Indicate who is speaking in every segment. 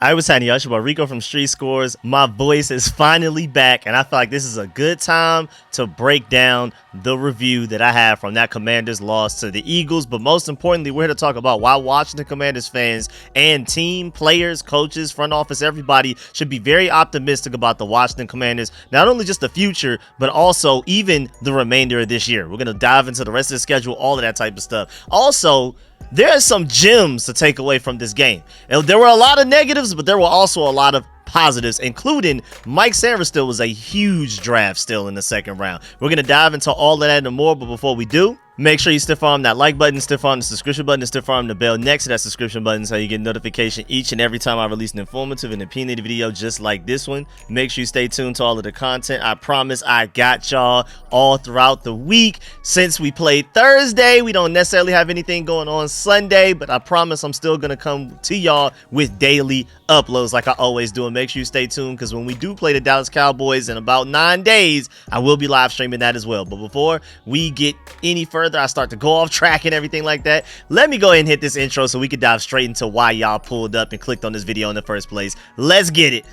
Speaker 1: I was having Yasha Rico from StreetScores. My voice is finally back, and I feel like this is a good time to break down the review that I have from that Commanders loss to the Eagles. But most importantly, we're here to talk about why Washington Commanders fans and team, players, coaches, front office, everybody should be very optimistic about the Washington Commanders. Not only just the future, but also even the remainder of this year. We're going to dive into the rest of the schedule, all of that type of stuff. Also, there are some gems to take away from this game. And there were a lot of negatives, but there were also a lot of positives, including Mike Sainristil was a huge draft still in the second round. We're going to dive into all of that and more, but before we do, make sure you stiff arm that like button, stiff arm the subscription button, and stiff arm the bell next to that subscription button so you get notification each and every time I release an informative and opinionated video just like this one. Make sure you stay tuned to all of the content. I promise I got y'all all throughout the week. Since we played Thursday, we don't necessarily have anything going on Sunday, but I promise I'm still going to come to y'all with daily uploads like I always do. And make sure you stay tuned because when we do play the Dallas Cowboys in about 9 days, I will be live streaming that as well. But before we get any further, I start to go off track and everything like that, let me go ahead and hit this intro so we can dive straight into why y'all pulled up and clicked on this video in the first place. Let's get it.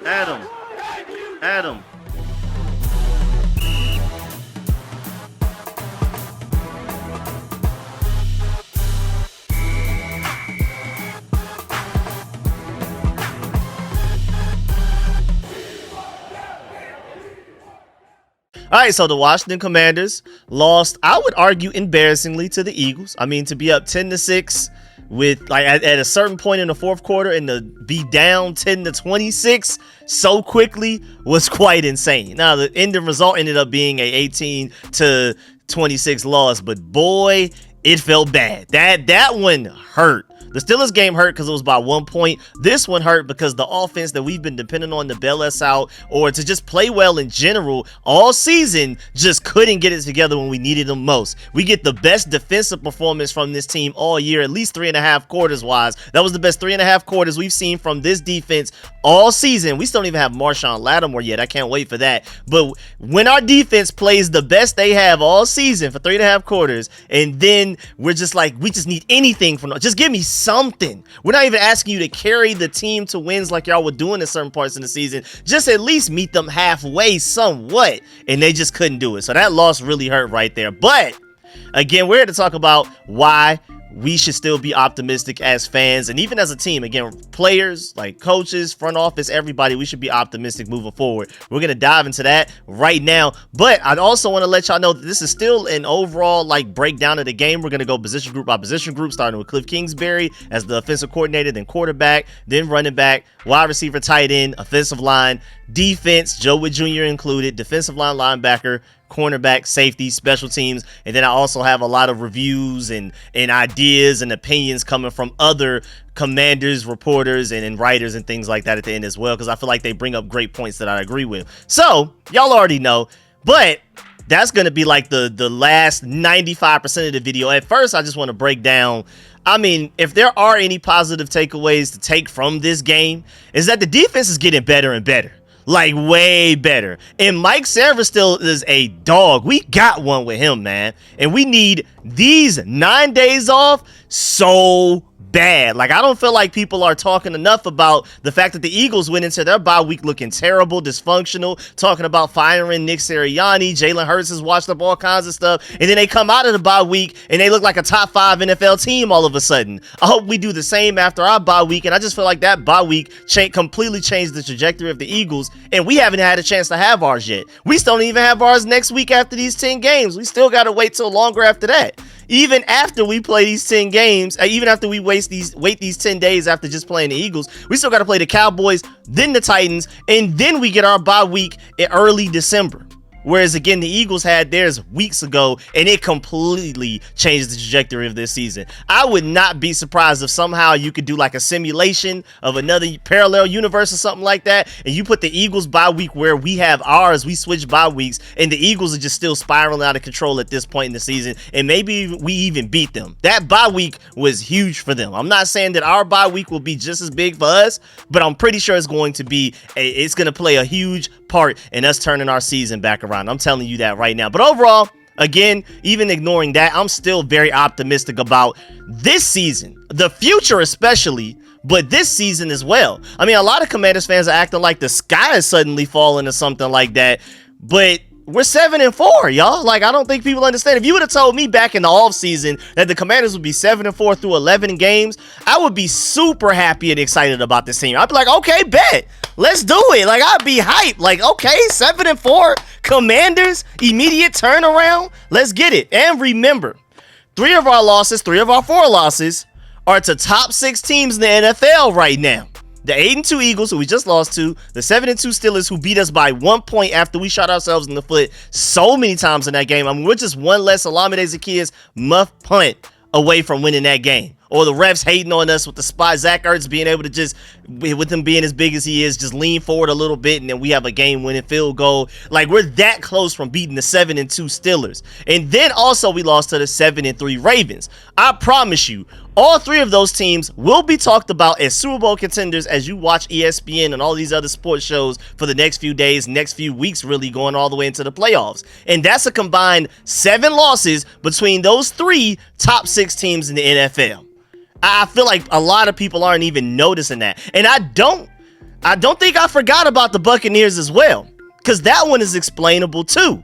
Speaker 1: Adam. All right, so the Washington Commanders lost, I would argue, embarrassingly to the Eagles. I mean, to be up 10-6 with like at a certain point in the fourth quarter and to be down 10-26 so quickly was quite insane. Now, the ending result ended up being a 18-26 loss, but boy, it felt bad. That one hurt. The Steelers game hurt because it was by 1 point. This one hurt because the offense that we've been depending on to bail us out or to just play well in general all season just couldn't get it together when we needed them most. We get the best defensive performance from this team all year, at least 3.5 quarters wise. That was the best 3.5 quarters we've seen from this defense all season. We still don't even have Marshawn Lattimore yet. I can't wait for that. But when our defense plays the best they have all season for 3.5 quarters, and then we're just like, we just need anything from them. Just give me something. We're not even asking you to carry the team to wins like y'all were doing in certain parts of the season. Just at least meet them halfway somewhat, and they just couldn't do it. So that loss really hurt right there. But again, we're here to talk about why we should still be optimistic as fans and even as a team. Again, players, like coaches, front office, everybody, we should be optimistic moving forward. We're going to dive into that right now. But I'd also want to let y'all know that this is still an overall like breakdown of the game. We're going to go position group by position group, starting with Cliff Kingsbury as the offensive coordinator, then quarterback, then running back, wide receiver, tight end, offensive line, defense, Joe Witt Jr. included, defensive line, linebacker, cornerback, safety, special teams, and then I also have a lot of reviews and ideas and opinions coming from other Commanders, reporters, and writers and things like that at the end as well, because I feel like they bring up great points that I agree with. So y'all already know, but that's going to be like the last 95% of the video. At first, I just want to break down, I mean, if there are any positive takeaways to take from this game, is that the defense is getting better and better. Like way better. And Mike Sainristil is a dog. We got one with him, man. And we need these 9 days off so bad. Like, I don't feel like people are talking enough about the fact that the Eagles went into their bye week looking terrible, dysfunctional, talking about firing Nick Sirianni. Jalen Hurts has washed up all kinds of stuff. And then they come out of the bye week and they look like a top 5 NFL team all of a sudden. I hope we do the same after our bye week. And I just feel like that bye week completely changed the trajectory of the Eagles. And we haven't had a chance to have ours yet. We still don't even have ours next week after these 10 games. We still got to wait till longer after that. Even after we play these 10 games, even after we wait these 10 days after just playing the Eagles, we still got to play the Cowboys, then the Titans, and then we get our bye week in early December. Whereas, again, the Eagles had theirs weeks ago, and it completely changed the trajectory of this season. I would not be surprised if somehow you could do like a simulation of another parallel universe or something like that, and you put the Eagles bye week where we have ours, we switch bye weeks, and the Eagles are just still spiraling out of control at this point in the season, and maybe we even beat them. That bye week was huge for them. I'm not saying that our bye week will be just as big for us, but I'm pretty sure it's going to be, it's going to play a huge part in us turning our season back around. I'm telling you that right now. But overall, again, even ignoring that, I'm still very optimistic about this season, the future especially, but this season as well. I mean, a lot of Commanders fans are acting like the sky is suddenly falling or something like that, but we're 7-4, y'all. Like, I don't think people understand. If you would have told me back in the offseason that the Commanders would be 7-4 through 11 games, I would be super happy and excited about this team. I'd be like, okay, bet. Let's do it. Like, I'd be hyped. Like, okay, 7-4, Commanders, immediate turnaround. Let's get it. And remember, 3 of our 4 losses are to top 6 teams in the NFL right now. The 8-2 Eagles, who we just lost to, the 7-2 Steelers, who beat us by 1 point after we shot ourselves in the foot so many times in that game. I mean, we're just one less Olamide Zaccheaus muff punt away from winning that game. Or the refs hating on us with the spot. Zach Ertz being able to just, with him being as big as he is, just lean forward a little bit, and then we have a game-winning field goal. Like, we're that close from beating the 7-2 Steelers. And then also we lost to the 7-3 Ravens. I promise you, all 3 of those teams will be talked about as Super Bowl contenders as you watch ESPN and all these other sports shows for the next few days, next few weeks, really going all the way into the playoffs. And that's a combined 7 losses between those 3 top 6 teams in the NFL. I feel like a lot of people aren't even noticing that. And I don't think I forgot about the Buccaneers as well, because that one is explainable too.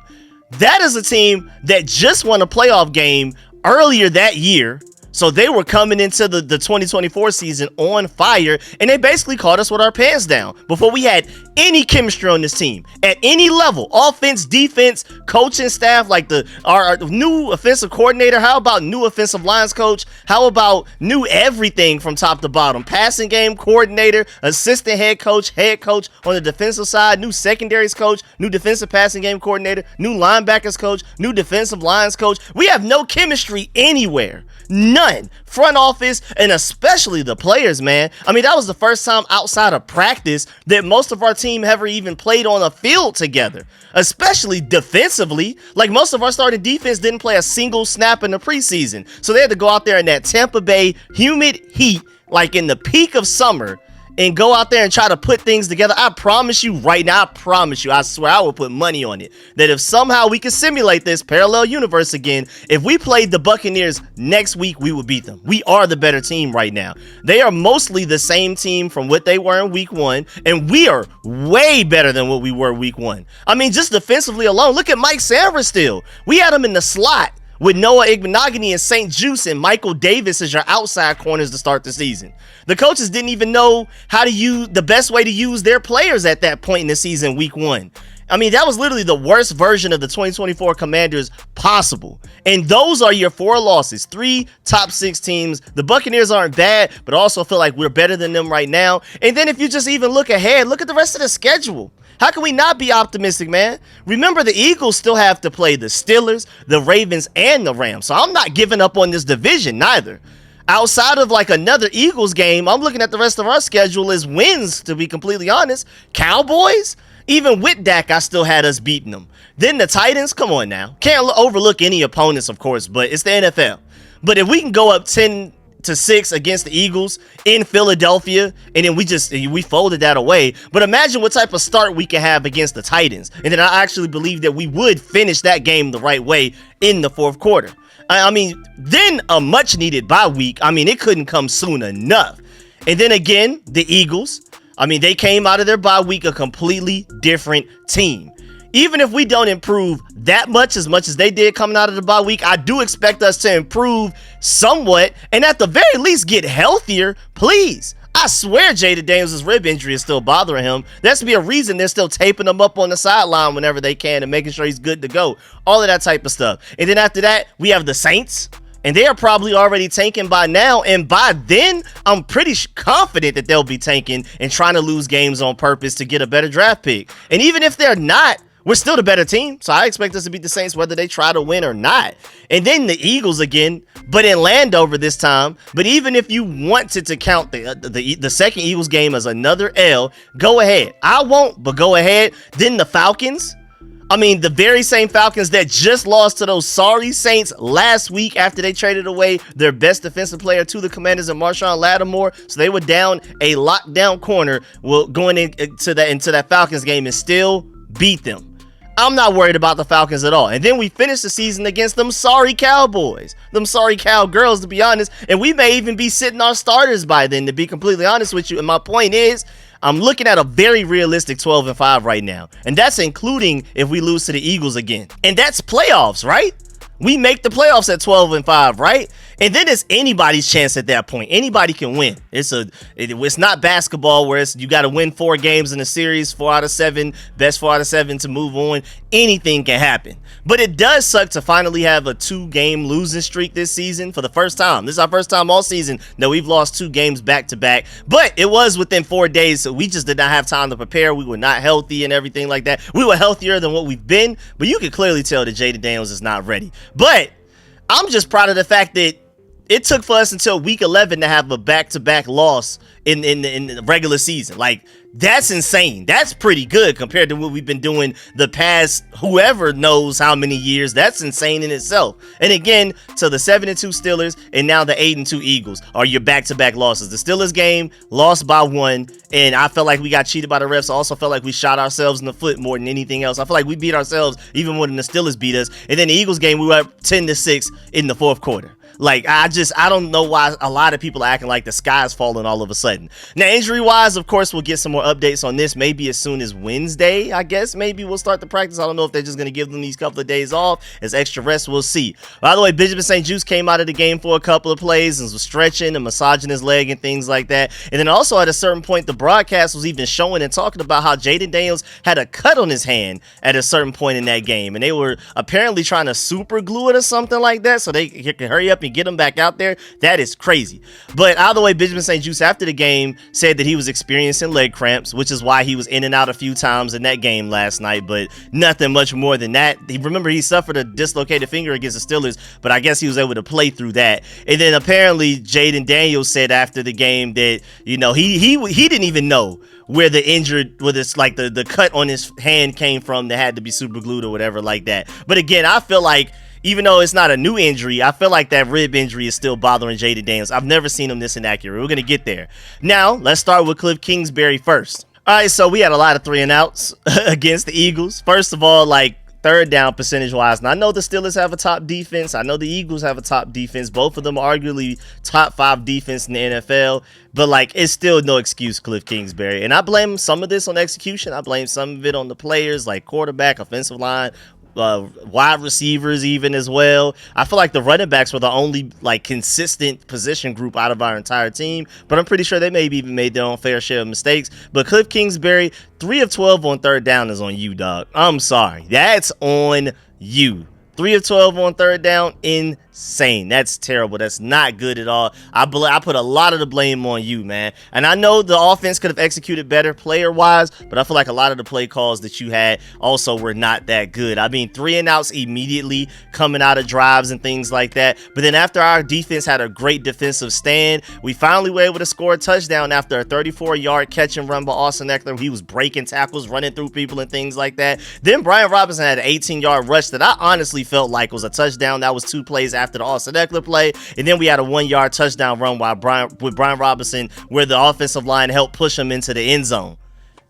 Speaker 1: That is a team that just won a playoff game earlier that year. So they were coming into the 2024 season on fire, and they basically caught us with our pants down before we had any chemistry on this team at any level, offense, defense, coaching staff, like our new offensive coordinator. How about new offensive lines coach? How about new everything from top to bottom? Passing game coordinator, assistant head coach on the defensive side, new secondaries coach, new defensive passing game coordinator, new linebackers coach, new defensive lines coach. We have no chemistry anywhere. None. Front office, and especially the players, man. I mean, that was the first time outside of practice that most of our team ever even played on a field together, especially defensively. Like, most of our starting defense didn't play a single snap in the preseason. So they had to go out there in that Tampa Bay humid heat, like in the peak of summer, and go out there and try to put things together. I promise you right now, I swear I will put money on it, that if somehow we can simulate this parallel universe again, if we played the Buccaneers next week, we would beat them. We are the better team right now. They are mostly the same team from what they were in week 1, and we are way better than what we were week 1. I mean, just defensively alone, look at Mike Sainristil. We had him in the slot with Noah Igbenogany and St. Juice and Michael Davis as your outside corners to start the season. The coaches didn't even know how to use the best way to use their players at that point in the season, week 1. I mean, that was literally the worst version of the 2024 Commanders possible. And those are your 4 losses, 3 top 6 teams. The Buccaneers aren't bad, but also feel like we're better than them right now. And then if you just even look ahead, look at the rest of the schedule. How can we not be optimistic, man? Remember, the Eagles still have to play the Steelers, the Ravens, and the Rams. So I'm not giving up on this division neither. Outside of like another Eagles game, I'm looking at the rest of our schedule as wins, to be completely honest. Cowboys? Even with Dak, I still had us beating them. Then the Titans, come on now. Can't overlook any opponents, of course, but it's the NFL. But if we can go up 10-6 against the Eagles in Philadelphia, and then we folded that away. But imagine what type of start we can have against the Titans. And then I actually believe that we would finish that game the right way in the 4th quarter. I mean, then a much needed bye week. I mean, it couldn't come soon enough. And then again, the Eagles. I mean, they came out of their bye week a completely different team. Even if we don't improve that much as they did coming out of the bye week, I do expect us to improve somewhat, and at the very least get healthier, please. I swear Jaden Daniels' rib injury is still bothering him. There has to be a reason they're still taping him up on the sideline whenever they can and making sure he's good to go. All of that type of stuff. And then after that, we have the Saints. And they are probably already tanking by now. And by then, I'm pretty confident that they'll be tanking and trying to lose games on purpose to get a better draft pick. And even if they're not, we're still the better team. So I expect us to beat the Saints whether they try to win or not. And then the Eagles again, but in Landover this time. But even if you wanted to count the second Eagles game as another L, go ahead. I won't, but go ahead. Then the Falcons. I mean, the very same Falcons that just lost to those sorry Saints last week after they traded away their best defensive player to the Commanders and Marshawn Lattimore. So they were down a lockdown corner going into that Falcons game and still beat them. I'm not worried about the Falcons at all. And then we finished the season against them sorry Cowboys, them sorry Cowgirls, to be honest. And we may even be sitting our starters by then, to be completely honest with you. And my point is, I'm looking at a very realistic 12-5 right now. And that's including if we lose to the Eagles again. And that's playoffs, right? We make the playoffs at 12-5, right? And then it's anybody's chance at that point. Anybody can win. It's not basketball where you got to win 4 games in a series, 4 out of 7, best 4 out of 7 to move on. Anything can happen. But it does suck to finally have a 2-game losing streak this season for the first time. This is our first time all season that we've lost 2 games back to back. But it was within 4 days, so we just did not have time to prepare. We were not healthy and everything like that. We were healthier than what we've been, but you can clearly tell that Jaden Daniels is not ready. But I'm just proud of the fact that it took for us until week 11 to have a back-to-back loss in the regular season. Like, that's insane. That's pretty good compared to what we've been doing the past whoever knows how many years. That's insane in itself. And again, to the 7-2 Steelers and now the 8-2 Eagles are your back-to-back losses. The Steelers game lost by 1, and I felt like we got cheated by the refs. I also felt like we shot ourselves in the foot more than anything else. I feel like we beat ourselves even more than the Steelers beat us. And then the Eagles game, we were up 10-6 in the fourth quarter. Like, I don't know why a lot of people are acting like the sky's falling all of a sudden. Now, injury-wise, of course, we'll get some more updates on this maybe as soon as Wednesday, I guess. Maybe we'll start the practice. I don't know if they're just going to give them these couple of days off as extra rest. We'll see. By the way, Benjamin St. Juste came out of the game for a couple of plays and was stretching and massaging his leg and things like that. And then also at a certain point, the broadcast was even showing and talking about how Jaden Daniels had a cut on his hand at a certain point in that game. And they were apparently trying to super glue it or something like that so they could hurry up and get him back out there. That is crazy. But either way, Benjamin St. Juste after the game said that he was experiencing leg cramps, which is why he was in and out a few times in that game last night, but nothing much more than that. Remember, he suffered a dislocated finger against the Steelers, but I guess he was able to play through that. And then apparently Jaden Daniels said after the game that, you know, he didn't even know where the the cut on his hand came from that had to be super glued or whatever like that. But again, I feel like even though it's not a new injury, I feel like that rib injury is still bothering Jaden Daniels. I've never seen him this inaccurate. We're going to get there. Now, let's start with Cliff Kingsbury first. All right, so we had a lot of 3-and-outs against the Eagles. First of all, like, third down percentage-wise. Now, I know the Steelers have a top defense. I know the Eagles have a top defense. Both of them are arguably top 5 defense in the NFL. But, like, it's still no excuse, Cliff Kingsbury. And I blame some of this on execution. I blame some of it on the players, like quarterback, offensive line, wide receivers even as well. I feel like the running backs were the only like consistent position group out of our entire team, but I'm pretty sure they maybe even made their own fair share of mistakes. But Cliff Kingsbury, 3 of 12 on third down is on you, dog. I'm sorry. That's on you. 3 of 12 on third down, insane. That's terrible. That's not good at all. I put a lot of the blame on you, man. And I know the offense could have executed better player-wise, but I feel like a lot of the play calls that you had also were not that good. I mean, 3-and-outs immediately coming out of drives and things like that. But then after our defense had a great defensive stand, we finally were able to score a touchdown after a 34-yard catch and run by Austin Eckler. He was breaking tackles, running through people and things like that. Then Brian Robinson had an 18-yard rush that I honestly felt like was a touchdown. That was 2 plays after the Austin Eckler play, and then we had a 1-yard touchdown run with Brian Robinson where the offensive line helped push him into the end zone.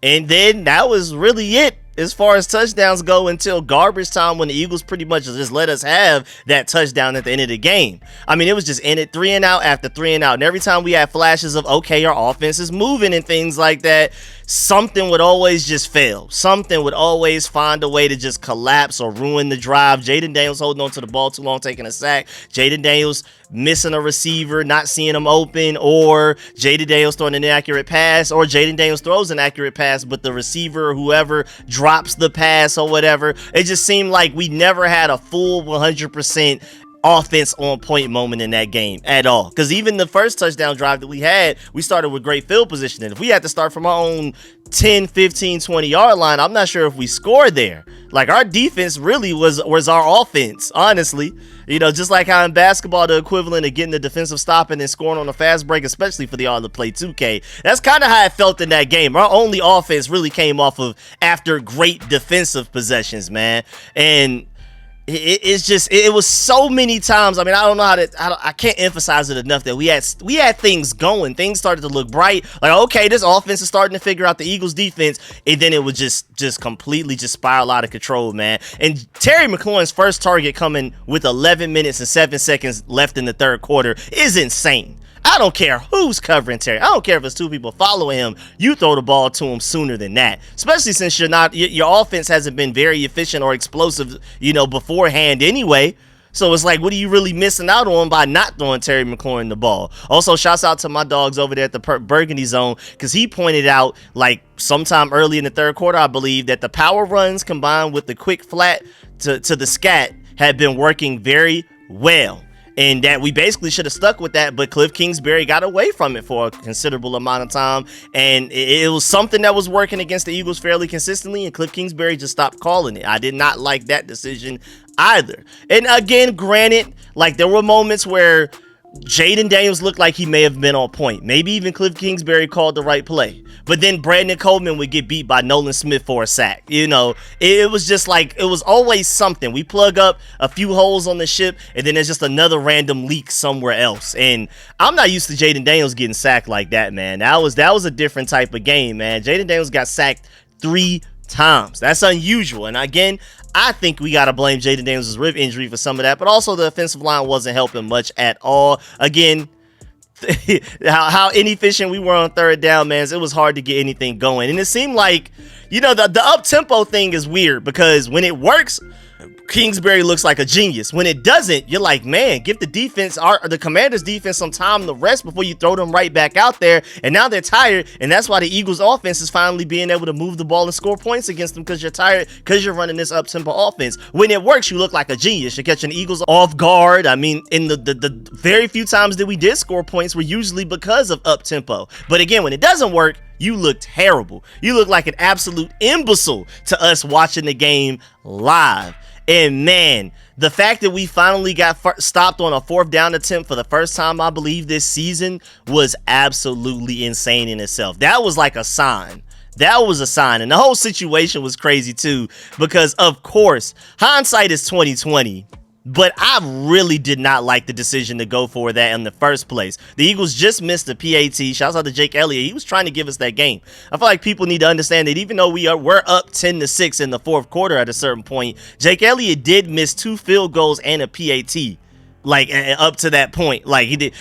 Speaker 1: And then that was really it as far as touchdowns go until garbage time when the Eagles pretty much just let us have that touchdown at the end of the game. I mean, it was just in it 3-and-out after 3-and-out. And every time we had flashes of, okay, our offense is moving and things like that, something would always just fail. Something would always find a way to just collapse or ruin the drive. Jaden Daniels holding on to the ball too long, taking a sack. Jaden Daniels missing a receiver, not seeing him open, or Jaden Daniels throwing an inaccurate pass, or Jaden Daniels throws an accurate pass, but the receiver or whoever drops the pass or whatever. It just seemed like we never had a full 100% offense on point moment in that game at all. Because even the first touchdown drive that we had, we started with great field positioning. If we had to start from our own 10, 15, 20-yard line, I'm not sure if we scored there. Like, our defense really was our offense, honestly. You know, just like how in basketball, the equivalent of getting the defensive stop and then scoring on a fast break, especially for the art to play 2K. That's kind of how I felt in that game. Our only offense really came off of after great defensive possessions, man. And it's just it was so many times. I mean, I don't know I can't emphasize it enough that we had things going. Things started to look bright. Like, okay, this offense is starting to figure out the Eagles defense, and then it would just completely just spiral out of control, man. And Terry McLaurin's first target coming with 11 minutes and 7 seconds left in the third quarter is insane. I don't care who's covering Terry. I don't care if it's two people following him. You throw the ball to him sooner than that, especially since your offense hasn't been very efficient or explosive, beforehand anyway. So it's like, what are you really missing out on by not throwing Terry McLaurin the ball? Also, shouts out to my dogs over there at the Burgundy Zone, because he pointed out, like, sometime early in the third quarter, I believe, that the power runs combined with the quick flat to the scat had been working very well. And that we basically should have stuck with that, but Cliff Kingsbury got away from it for a considerable amount of time. And it was something that was working against the Eagles fairly consistently, and Cliff Kingsbury just stopped calling it. I did not like that decision either. And again, granted, like, there were moments where Jaden Daniels looked like he may have been on point. Maybe even Cliff Kingsbury called the right play. But then Brandon Coleman would get beat by Nolan Smith for a sack. It was just like, it was always something. We plug up a few holes on the ship, and then there's just another random leak somewhere else. And I'm not used to Jaden Daniels getting sacked like that, man. That was a different type of game, man. Jaden Daniels got sacked 3 times. That's unusual. And again, I think we got to blame Jaden Daniels' rib injury for some of that, but also the offensive line wasn't helping much at all. Again, how inefficient we were on third down, man. It was hard to get anything going. And it seemed like, the up-tempo thing is weird, because when it works, Kingsbury looks like a genius. When it doesn't, you're like, man, give the Commanders defense some time to rest before you throw them right back out there. And now they're tired, and that's why the Eagles offense is finally being able to move the ball and score points against them, because you're tired, because you're running this up-tempo offense. When it works, you look like a genius. You're catching the Eagles off guard. I mean, in the very few times that we did score points were usually because of up-tempo. But again, when it doesn't work, you look terrible. You look like an absolute imbecile to us watching the game live. And man, the fact that we finally got stopped on a 4th down attempt for the first time, I believe, this season was absolutely insane in itself. That was like a sign. That was a sign. And the whole situation was crazy too, because of course, hindsight is 2020. But I really did not like the decision to go for that in the first place. The Eagles just missed a PAT. Shouts out to Jake Elliott. He was trying to give us that game. I feel like people need to understand that even though we're up 10-6 in the fourth quarter at a certain point, Jake Elliott did miss 2 field goals and a PAT. Like, up to that point, like, he did.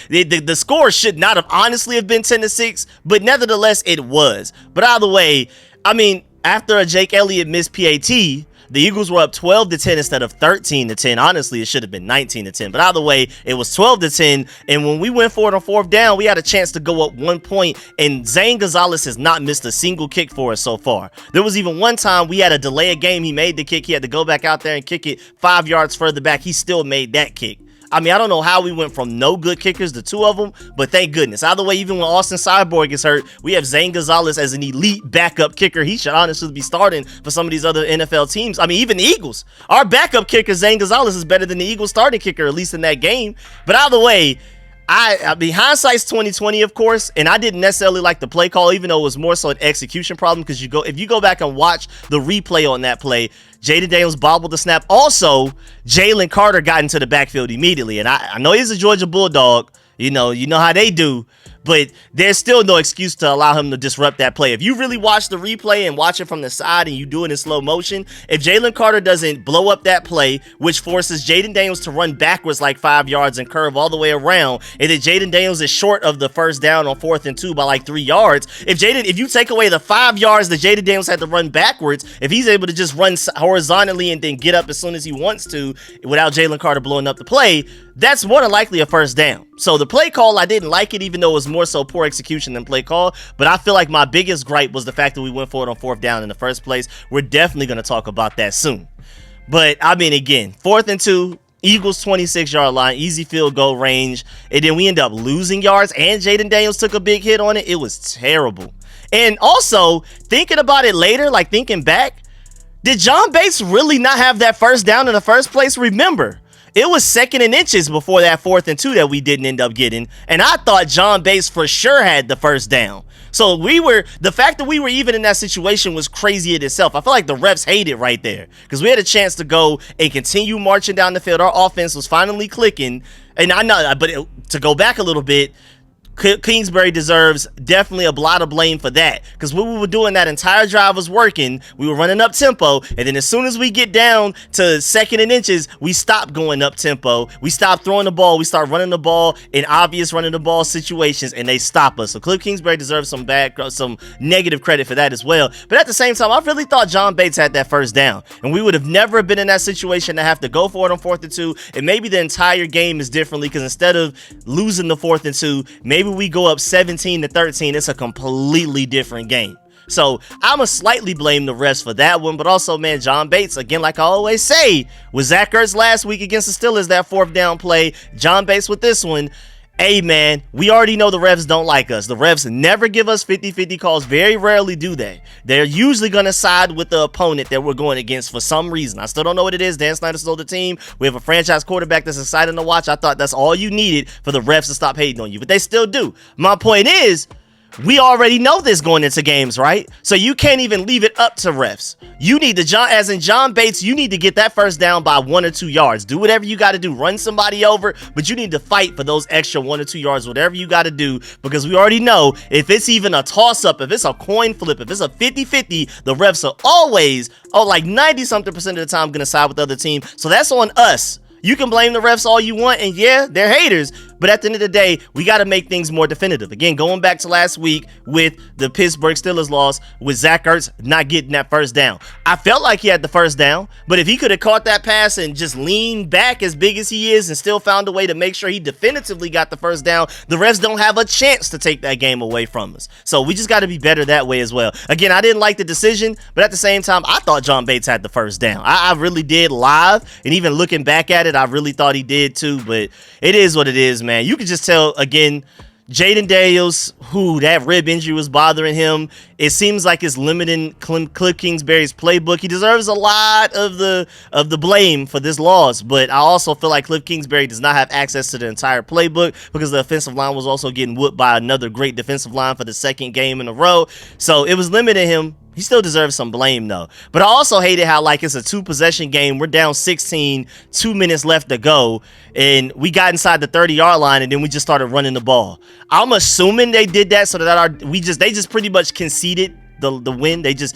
Speaker 1: The score should not have honestly have been 10-6, but nevertheless it was. But either way, I mean, after a Jake Elliott missed PAT, the Eagles were up 12-10 instead of 13-10. Honestly, it should have been 19-10. But either way, it was 12-10. And when we went for it on 4th down, we had a chance to go up 1 point. And Zane Gonzalez has not missed a single kick for us so far. There was even one time we had a delay of game. He made the kick. He had to go back out there and kick it 5 yards further back. He still made that kick. I mean, I don't know how we went from no good kickers to 2 of them, but thank goodness. Either way, even when Austin Cyborg gets hurt, we have Zane Gonzalez as an elite backup kicker. He should honestly be starting for some of these other NFL teams. I mean, even the Eagles. Our backup kicker, Zane Gonzalez, is better than the Eagles starting kicker, at least in that game. But either way, I mean, hindsight's 2020, of course, and I didn't necessarily like the play call, even though it was more so an execution problem, because if you go back and watch the replay on that play, Jaden Daniels bobbled the snap. Also, Jalen Carter got into the backfield immediately, and I know he's a Georgia Bulldog. You know how they do, but there's still no excuse to allow him to disrupt that play. If you really watch the replay and watch it from the side and you do it in slow motion, if Jalen Carter doesn't blow up that play, which forces Jaden Daniels to run backwards like 5 yards and curve all the way around, and then Jaden Daniels is short of the 1st down on 4th and 2 by like 3 yards, if you take away the 5 yards that Jaden Daniels had to run backwards, if he's able to just run horizontally and then get up as soon as he wants to without Jalen Carter blowing up the play, that's more than likely a 1st down. So the play call, I didn't like it, even though it was more so poor execution than play call. But I feel like my biggest gripe was the fact that we went for it on 4th down in the first place. We're definitely going to talk about that soon. But I mean, again, 4th and 2, Eagles 26-yard line, easy field goal range. And then we end up losing yards, and Jaden Daniels took a big hit on it. It was terrible. And also, thinking about it later, like thinking back, did John Bates really not have that 1st down in the first place? Remember, It was 2nd and inches before that 4th and 2 that we didn't end up getting. And I thought John Bates for sure had the first down. So the fact that we were even in that situation was crazy in itself. I feel like the refs hated right there because we had a chance to go and continue marching down the field. Our offense was finally clicking. And I know, but to go back a little bit, Kingsbury deserves definitely a lot of blame for that, because what we were doing that entire drive was working. We were running up tempo, and then as soon as we get down to 2nd and inches, we stop going up tempo. We stop throwing the ball. We start running the ball in obvious running the ball situations, and they stop us. So Cliff Kingsbury deserves some negative credit for that as well. But at the same time, I really thought John Bates had that first down, and we would have never been in that situation to have to go for it on 4th and 2, and maybe the entire game is differently, because instead of losing the 4th and 2, maybe we go up 17-13. It's a completely different game. So I'ma slightly blame the refs for that one, but also, man, John Bates, again, like I always say, with Zach Ertz last week against the Steelers, that 4th down play, John Bates with this one. Hey, man, we already know the refs don't like us. The refs never give us 50-50 calls. Very rarely do they. They're usually going to side with the opponent that we're going against for some reason. I still don't know what it is. Dan Snyder stole the team. We have a franchise quarterback that's exciting to watch. I thought that's all you needed for the refs to stop hating on you, but they still do. My point is, we already know this going into games, right? So you can't even leave it up to refs. You need to, John Bates, you need to get that first down by 1 or 2 yards. Do whatever you got to do. Run somebody over, but you need to fight for those extra 1 or 2 yards, whatever you got to do, because we already know if it's even a toss-up, if it's a coin flip, if it's a 50-50, the refs are always, like 90-something% of the time going to side with the other team. So that's on us. You can blame the refs all you want, and yeah, they're haters, but at the end of the day, we got to make things more definitive. Again, going back to last week with the Pittsburgh Steelers loss, with Zach Ertz not getting that first down. I felt like he had the first down, but if he could have caught that pass and just leaned back as big as he is and still found a way to make sure he definitively got the first down, the refs don't have a chance to take that game away from us. So we just got to be better that way as well. Again, I didn't like the decision, but at the same time, I thought John Bates had the first down. I really did live, and even looking back at it, I really thought he did too, but it is what it is, man. You can just tell, again, Jaden Daniels, that rib injury was bothering him. It seems like it's limiting Cliff Kingsbury's playbook. He deserves a lot of the blame for this loss, but I also feel like Cliff Kingsbury does not have access to the entire playbook, because the offensive line was also getting whooped by another great defensive line for the 2nd game in a row. So it was limiting him. He still deserves some blame, though. But I also hated how, like, it's a 2-possession game. We're down 16, 2 minutes left to go, and we got inside the 30-yard line, and then we just started running the ball. I'm assuming they did that so that they just pretty much conceded the win. They just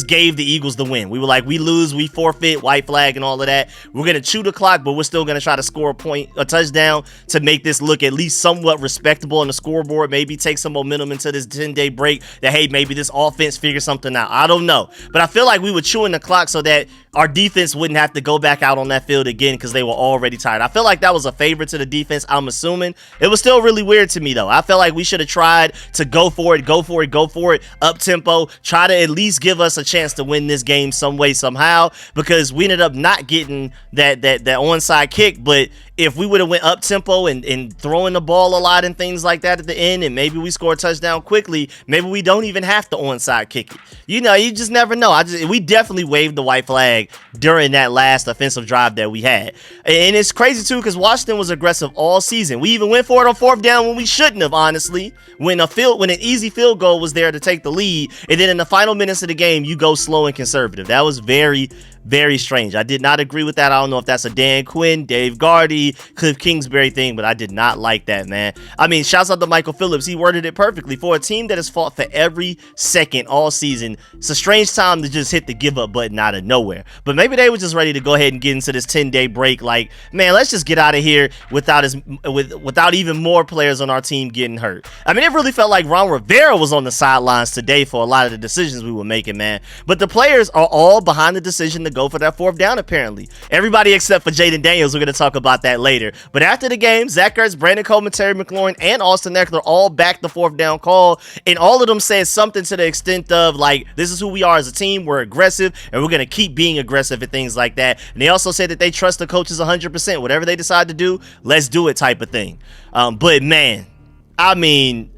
Speaker 1: gave the Eagles the win. We were like, we lose, we forfeit, white flag and all of that. We're gonna chew the clock, but we're still gonna try to score a touchdown to make this look at least somewhat respectable on the scoreboard. Maybe take some momentum into this 10-day break, that hey, maybe this offense figures something out. I don't know, but I feel like we were chewing the clock so that our defense wouldn't have to go back out on that field again, because they were already tired. I feel like that was a favor to the defense, I'm assuming. It was still really weird to me, though. I felt like we should have tried to go for it, up tempo, try to at least give us a chance to win this game some way, somehow, because we ended up not getting that onside kick. But if we would have went up tempo and throwing the ball a lot and things like that at the end, and maybe we score a touchdown quickly, maybe we don't even have to onside kick it. You just never know. We definitely waved the white flag during that last offensive drive that we had. And it's crazy too, because Washington was aggressive all season. We even went for it on 4th down when we shouldn't have, honestly, when an easy field goal was there to take the lead, and then in the final minutes of the game you go slow and conservative. That was very, very strange. I did not agree with that. I don't know if that's a Dan Quinn, Dave Gardy, Cliff Kingsbury thing, but I did not like that, man. I mean, shouts out to Michael Phillips. He worded it perfectly. For a team that has fought for every second all season, it's a strange time to just hit the give up button out of nowhere. But maybe they were just ready to go ahead and get into this 10-day break. Like, man, let's just get out of here without even more players on our team getting hurt. I mean, it really felt like Ron Rivera was on the sidelines today for a lot of the decisions we were making, man. But the players are all behind the decision to go for that 4th down, apparently. Everybody except for Jaden Daniels. We're going to talk about that later. But after the game, Zach Ertz, Brandon Coleman, Terry McLaurin, and Austin Eckler all backed the 4th down call, and all of them said something to the extent of, like, this is who we are as a team. We're aggressive, and we're going to keep being aggressive and things like that. And they also said that they trust the coaches 100%. Whatever they decide to do, let's do it type of thing. But, man, I mean,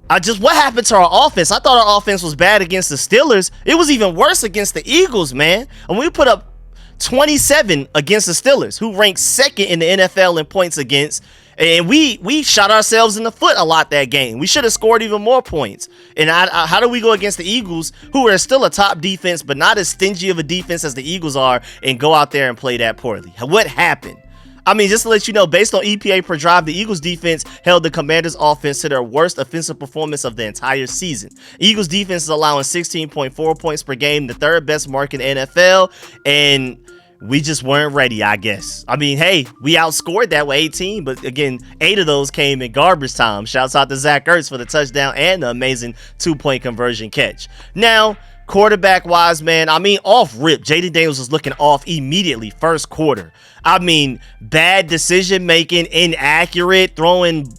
Speaker 1: what happened to our offense? I thought our offense was bad against the Steelers. It was even worse against the Eagles, man. And we put up 27 against the Steelers, who ranked second in the NFL in points against. And we shot ourselves in the foot a lot that game. We should have scored even more points. And how do we go against the Eagles, who are still a top defense, but not as stingy of a defense as the Eagles are, and go out there and play that poorly? What happened? I mean, just to let you know, based on EPA per drive, the Eagles defense held the Commanders offense to their worst offensive performance of the entire season. Eagles defense is allowing 16.4 points per game, the third best mark in the NFL, and we just weren't ready, I guess. I mean, hey, we outscored that with 18, but again, 8 of those came in garbage time. Shouts out to Zach Ertz for the touchdown and the amazing 2-point conversion catch. Now, quarterback-wise, man, I mean, off rip, Jaden Daniels was looking off immediately first quarter. I mean, bad decision-making, inaccurate, throwing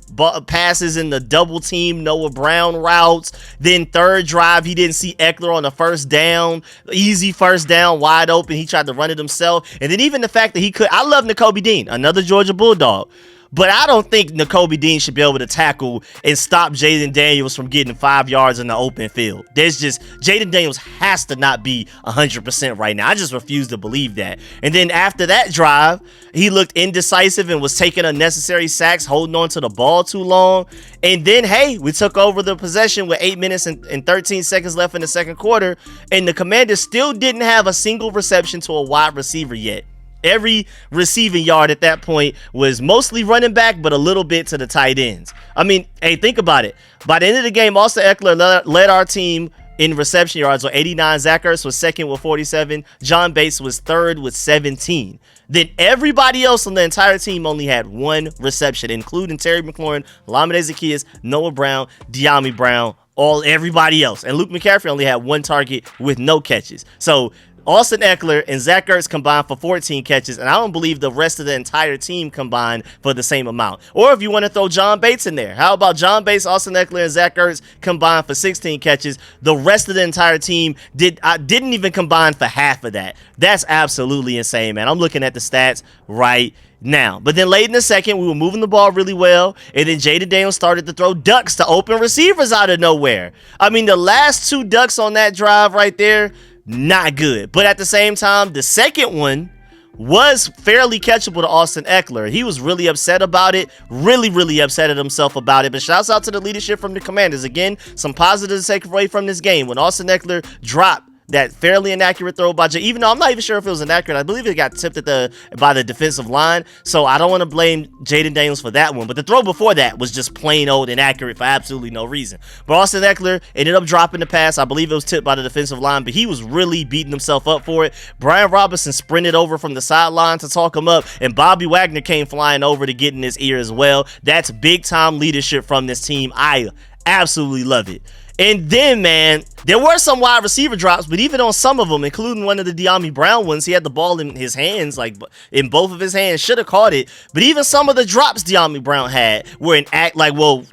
Speaker 1: passes in the double-team Noah Brown routes. Then third drive, he didn't see Eckler on the first down. Easy first down, wide open. He tried to run it himself. And then even the fact that he could, I love Nakobe Dean, another Georgia Bulldog. But I don't think Nakobe Dean should be able to tackle and stop Jaden Daniels from getting 5 yards in the open field. Jaden Daniels has to not be 100% right now. I just refuse to believe that. And then after that drive, he looked indecisive and was taking unnecessary sacks, holding on to the ball too long. And then, hey, we took over the possession with 8 minutes and 13 seconds left in the second quarter, and the Commanders still didn't have a single reception to a wide receiver yet. Every receiving yard at that point was mostly running back, but a little bit to the tight ends. I mean, hey, think about it. By the end of the game, Austin Eckler led our team in reception yards with 89. Zach Ertz was second with 47. John Bates was third with 17. Then everybody else on the entire team only had 1 reception, including Terry McLaurin, Lamine Zaccheaus, Noah Brown, De'Ami Brown, everybody else. And Luke McCaffrey only had 1 target with no catches. So Austin Eckler and Zach Ertz combined for 14 catches, and I don't believe the rest of the entire team combined for the same amount. Or if you want to throw John Bates in there, how about John Bates, Austin Eckler, and Zach Ertz combined for 16 catches? The rest of the entire team didn't even combine for half of that. That's absolutely insane, man. I'm looking at the stats right now. But then late in the second, we were moving the ball really well, and then Jaden Daniels started to throw ducks to open receivers out of nowhere. I mean, the last 2 ducks on that drive right there, not good. But at the same time, the second one was fairly catchable to Austin Eckler. He was really upset about it, really upset at himself about it. But shouts out to the leadership from the Commanders. Again, some positives to take away from this game. When Austin Eckler dropped that fairly inaccurate throw by even though I'm not even sure if it was inaccurate. I believe it got tipped by the defensive line, so I don't want to blame Jaden Daniels for that one. But the throw before that was just plain old inaccurate for absolutely no reason. But Austin Eckler ended up dropping the pass. I believe it was tipped by the defensive line, but he was really beating himself up for it. Brian Robinson sprinted over from the sideline to talk him up, and Bobby Wagner came flying over to get in his ear as well. That's big-time leadership from this team. I absolutely love it. And then, man, there were some wide receiver drops, but even on some of them, including one of the De'Ami Brown ones, he had the ball in his hands, like in both of his hands, should have caught it. But even some of the drops De'Ami Brown had were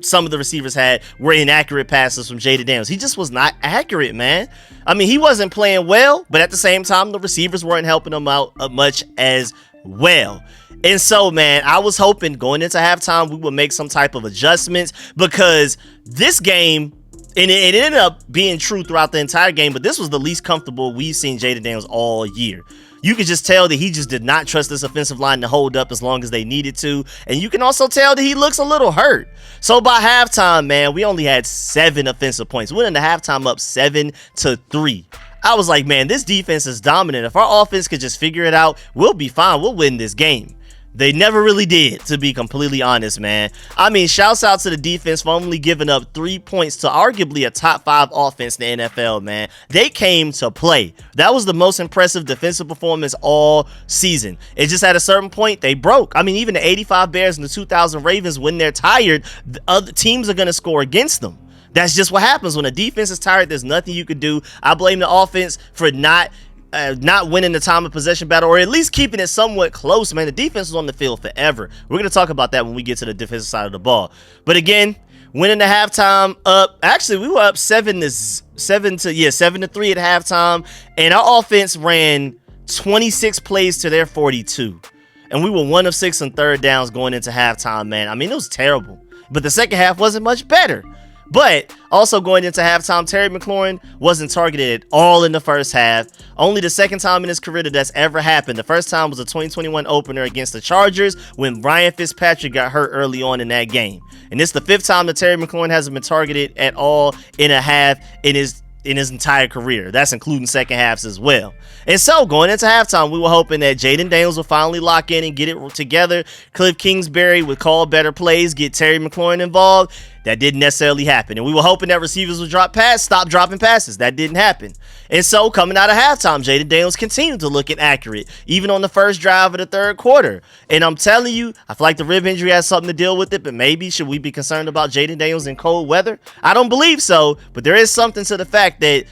Speaker 1: some of the receivers had were inaccurate passes from Jaden Daniels. He just was not accurate, man. I mean, he wasn't playing well, but at the same time, the receivers weren't helping him out much as well. And so, man, I was hoping going into halftime we would make some type of adjustments, because this game, and it ended up being true throughout the entire game, but this was the least comfortable we've seen Jaden Daniels all year. You could just tell that he just did not trust this offensive line to hold up as long as they needed to. And you can also tell that he looks a little hurt. So by halftime, man, we only had 7 offensive points. We went into halftime up 7-3. I was like, man, this defense is dominant. If our offense could just figure it out, we'll be fine. We'll win this game. They never really did, to be completely honest, man. I mean, shouts out to the defense for only giving up 3 points to arguably a top 5 offense in the NFL, man. They came to play. That was the most impressive defensive performance all season. It just at a certain point, they broke. I mean, even the 85 Bears and the 2000 Ravens, when they're tired, the other teams are going to score against them. That's just what happens. When a defense is tired, there's nothing you could do. I blame the offense for not winning the time of possession battle, or at least keeping it somewhat close, man. The defense was on the field forever. We're going to talk about that when we get to the defensive side of the ball. But again, winning the halftime up, actually, we were up 7-3 at halftime, and our offense ran 26 plays to their 42. And we were 1 of 6 on third downs going into halftime, man. I mean, it was terrible. But the second half wasn't much better. But also going into halftime, Terry McLaurin wasn't targeted at all in the first half. Only the second time in his career that that's ever happened. The first time was a 2021 opener against the Chargers when Ryan Fitzpatrick got hurt early on in that game. And it's the fifth time that Terry McLaurin hasn't been targeted at all in a half in his entire career. That's including second halves as well. And so going into halftime, we were hoping that Jaden Daniels will finally lock in and get it together. Cliff Kingsbury would call better plays, get Terry McLaurin involved. That didn't necessarily happen. And we were hoping that receivers would stop dropping passes. That didn't happen. And so coming out of halftime, Jaden Daniels continued to look inaccurate, even on the first drive of the third quarter. And I'm telling you, I feel like the rib injury has something to deal with it, but maybe should we be concerned about Jaden Daniels in cold weather? I don't believe so, but there is something to the fact that,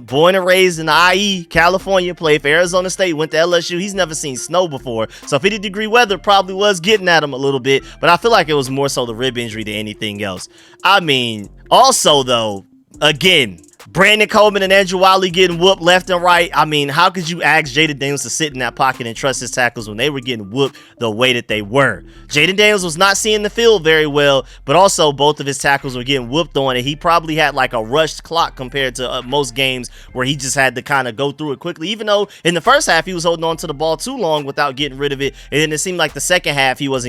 Speaker 1: born and raised in the IE, California, played for Arizona State, went to LSU. He's never seen snow before. So 50-degree weather probably was getting at him a little bit, but I feel like it was more so the rib injury than anything else. Also though, again, Brandon Coleman and Andrew Wiley getting whooped left and right. How could you ask Jaden Daniels to sit in that pocket and trust his tackles when they were getting whooped the way that they were? Jaden Daniels was not seeing the field very well, but also both of his tackles were getting whooped on, and he probably had like a rushed clock compared to most games where he just had to kind of go through it quickly, even though in the first half he was holding on to the ball too long without getting rid of it. And then it seemed like the second half he was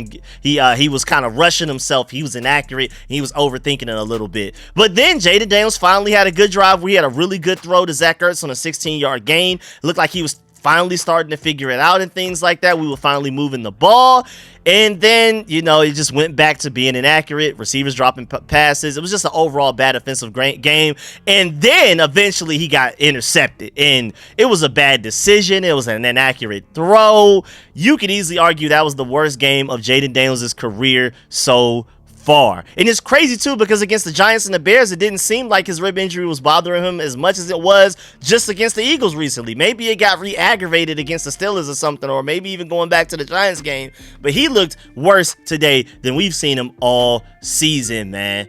Speaker 1: kind of rushing himself. He was inaccurate. He was overthinking it a little bit. But then Jaden Daniels finally had a good drive where he had a really good throw to Zach Ertz on a 16-yard gain. It looked like he was finally starting to figure it out and things like that. We were finally moving the ball. And then, it just went back to being inaccurate. Receivers dropping passes. It was just an overall bad offensive game. And then eventually he got intercepted. And it was a bad decision. It was an inaccurate throw. You could easily argue that was the worst game of Jaden Daniels' career so far. And it's crazy too, because against the Giants and the Bears, it didn't seem like his rib injury was bothering him as much as it was just against the Eagles recently. Maybe it got re-aggravated against the Steelers or something, or maybe even going back to the Giants game. But he looked worse today than we've seen him all season, man.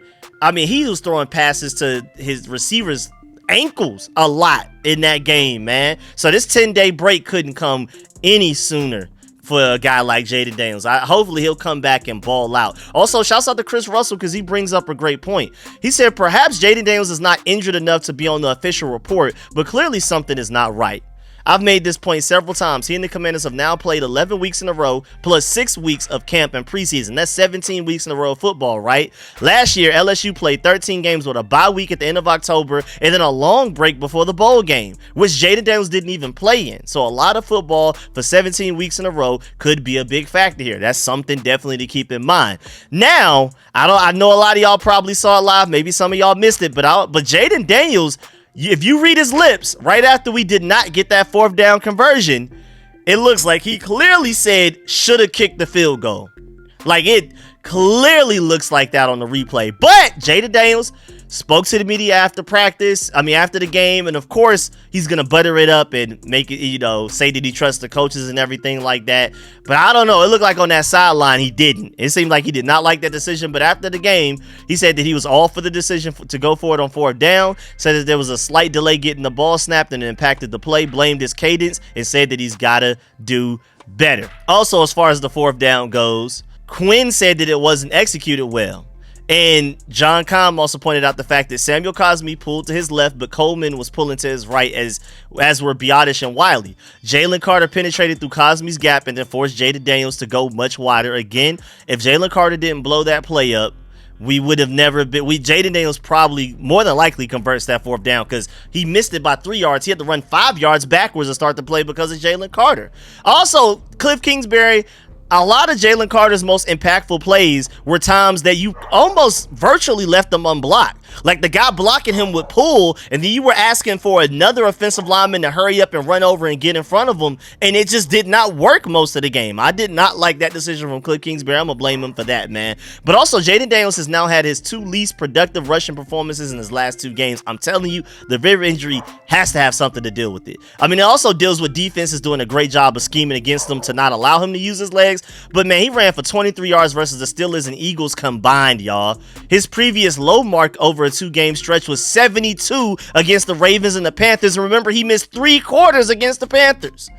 Speaker 1: He was throwing passes to his receivers' ankles a lot in that game, man. So this 10-day break couldn't come any sooner for a guy like Jaden Daniels. Hopefully he'll come back and ball out. Also, shouts out to Chris Russell, because he brings up a great point. He said perhaps Jaden Daniels is not injured enough to be on the official report, but clearly something is not right. I've made this point several times. He and the Commanders have now played 11 weeks in a row, plus 6 weeks of camp and preseason. That's 17 weeks in a row of football, right? Last year, LSU played 13 games with a bye week at the end of October, and then a long break before the bowl game, which Jaden Daniels didn't even play in. So a lot of football for 17 weeks in a row could be a big factor here. That's something definitely to keep in mind. Now, I know a lot of y'all probably saw it live. Maybe some of y'all missed it, but Jaden Daniels, if you read his lips, right after we did not get that fourth down conversion, it looks like he clearly said, should have kicked the field goal. Like, it clearly looks like that on the replay. But Jaden Daniels spoke to the media after the game, and of course he's gonna butter it up and make it, say that he trusts the coaches and everything like that. But I don't know, it looked like on that sideline he didn't. It seemed like he did not like that decision. But after the game, he said that he was all for the decision to go for it on fourth down, said that there was a slight delay getting the ball snapped and it impacted the play, blamed his cadence, and said that he's gotta do better. Also, as far as the fourth down goes, Quinn said that it wasn't executed well. And John Comm also pointed out the fact that Samuel Cosmi pulled to his left, but Coleman was pulling to his right, as were Biotish and Wiley. Jalen Carter penetrated through Cosmi's gap and then forced Jaden Daniels to go much wider. Again, if Jalen Carter didn't blow that play up, we would have never been. Jaden Daniels probably more than likely converts that fourth down, because he missed it by 3 yards. He had to run 5 yards backwards to start the play because of Jalen Carter. Also, Cliff Kingsbury, a lot of Jalen Carter's most impactful plays were times that you almost virtually left them unblocked. Like the guy blocking him would pull, and then you were asking for another offensive lineman to hurry up and run over and get in front of him, and it just did not work most of the game. I did not like that decision from Cliff Kingsbury. I'm going to blame him for that, man. But also, Jaden Daniels has now had his 2 least productive rushing performances in his last 2 games. I'm telling you, the rib injury has to have something to deal with it. It also deals with defenses doing a great job of scheming against him to not allow him to use his legs. But, man, he ran for 23 yards versus the Steelers and Eagles combined, y'all. His previous low mark over a 2-game stretch was 72 against the Ravens and the Panthers. And remember, he missed 3 quarters against the Panthers.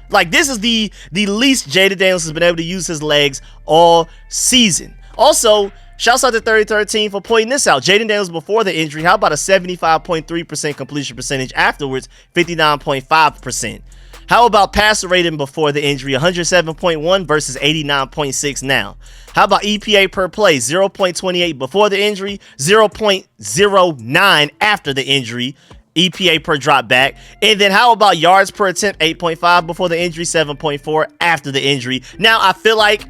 Speaker 1: Like, this is the least Jaden Daniels has been able to use his legs all season. Also, Shouts out to 3013 for pointing this out. Jaden Daniels before the injury, how about a 75.3% completion percentage afterwards, 59.5%. How about passer rating before the injury, 107.1 versus 89.6 now. How about EPA per play, 0.28 before the injury, 0.09 after the injury, EPA per drop back. And then how about yards per attempt, 8.5 before the injury, 7.4 after the injury. Now, I feel like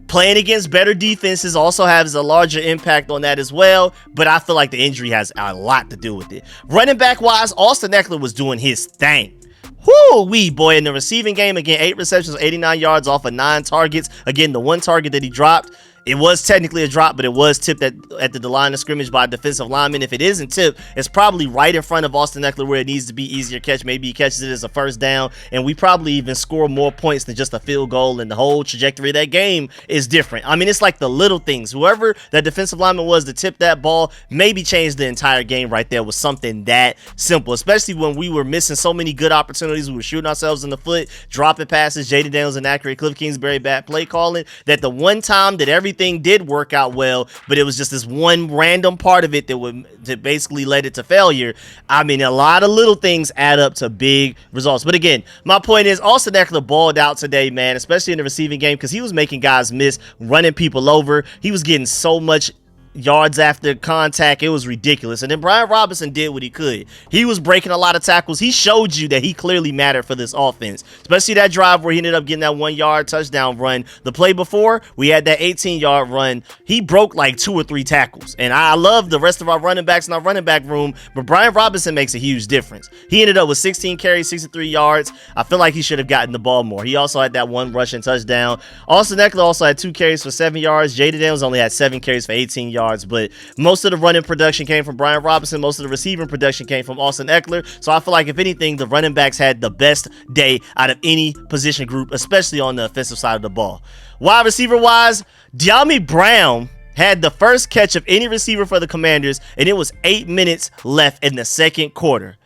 Speaker 1: playing against better defenses also has a larger impact on that as well, but I feel like the injury has a lot to do with it. Running back wise, Austin Ekeler was doing his thing. Whoo-wee, boy, in the receiving game, again, 8 receptions, 89 yards off of 9 targets. Again, the one target that he dropped, it was technically a drop, but it was tipped at the line of scrimmage by a defensive lineman. If it isn't tipped, it's probably right in front of Austin Ekeler where it needs to be easier catch. Maybe he catches it as a first down, and we probably even score more points than just a field goal, and the whole trajectory of that game is different. I mean, it's like the little things. Whoever that defensive lineman was to tip that ball maybe changed the entire game right there with something that simple, especially when we were missing so many good opportunities. We were shooting ourselves in the foot, dropping passes, Jaden Daniels inaccurate, Cliff Kingsbury bad play calling, that the one time that everything did work out well, but it was just this one random part of it that basically led it to failure. I mean, a lot of little things add up to big results. But again, my point is Austin Ekeler balled out today, man, especially in the receiving game, because he was making guys miss, running people over. He was getting so much yards after contact, it was ridiculous. And then Brian Robinson did what he could. He was breaking a lot of tackles. He showed you that he clearly mattered for this offense, especially that drive where he ended up getting that 1-yard touchdown run. The play before, we had that 18-yard run. He broke like 2 or 3 tackles. And I love the rest of our running backs in our running back room, but Brian Robinson makes a huge difference. He ended up with 16 carries, 63 yards. I feel like he should have gotten the ball more. He also had that 1 rushing touchdown. Austin Ekeler also had 2 carries for 7 yards. Jaden Daniels only had 7 carries for 18 yards. But most of the running production came from Brian Robinson. Most of the receiving production came from Austin Ekeler. So I feel like, if anything, the running backs had the best day out of any position group, especially on the offensive side of the ball. Wide receiver wise, Dyami Brown had the first catch of any receiver for the Commanders, and it was 8 minutes left in the second quarter.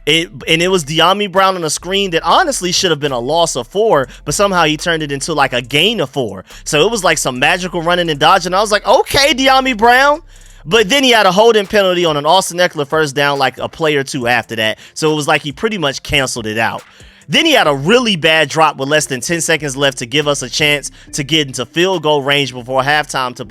Speaker 1: It was Dyami Brown on a screen that honestly should have been a loss of 4, but somehow he turned it into like a gain of 4. So it was like some magical running and dodging. I was like, okay, Dyami Brown. But then he had a holding penalty on an Austin Ekeler first down like a play or 2 after that. So it was like he pretty much canceled it out. Then he had a really bad drop with less than 10 seconds left to give us a chance to get into field goal range before halftime to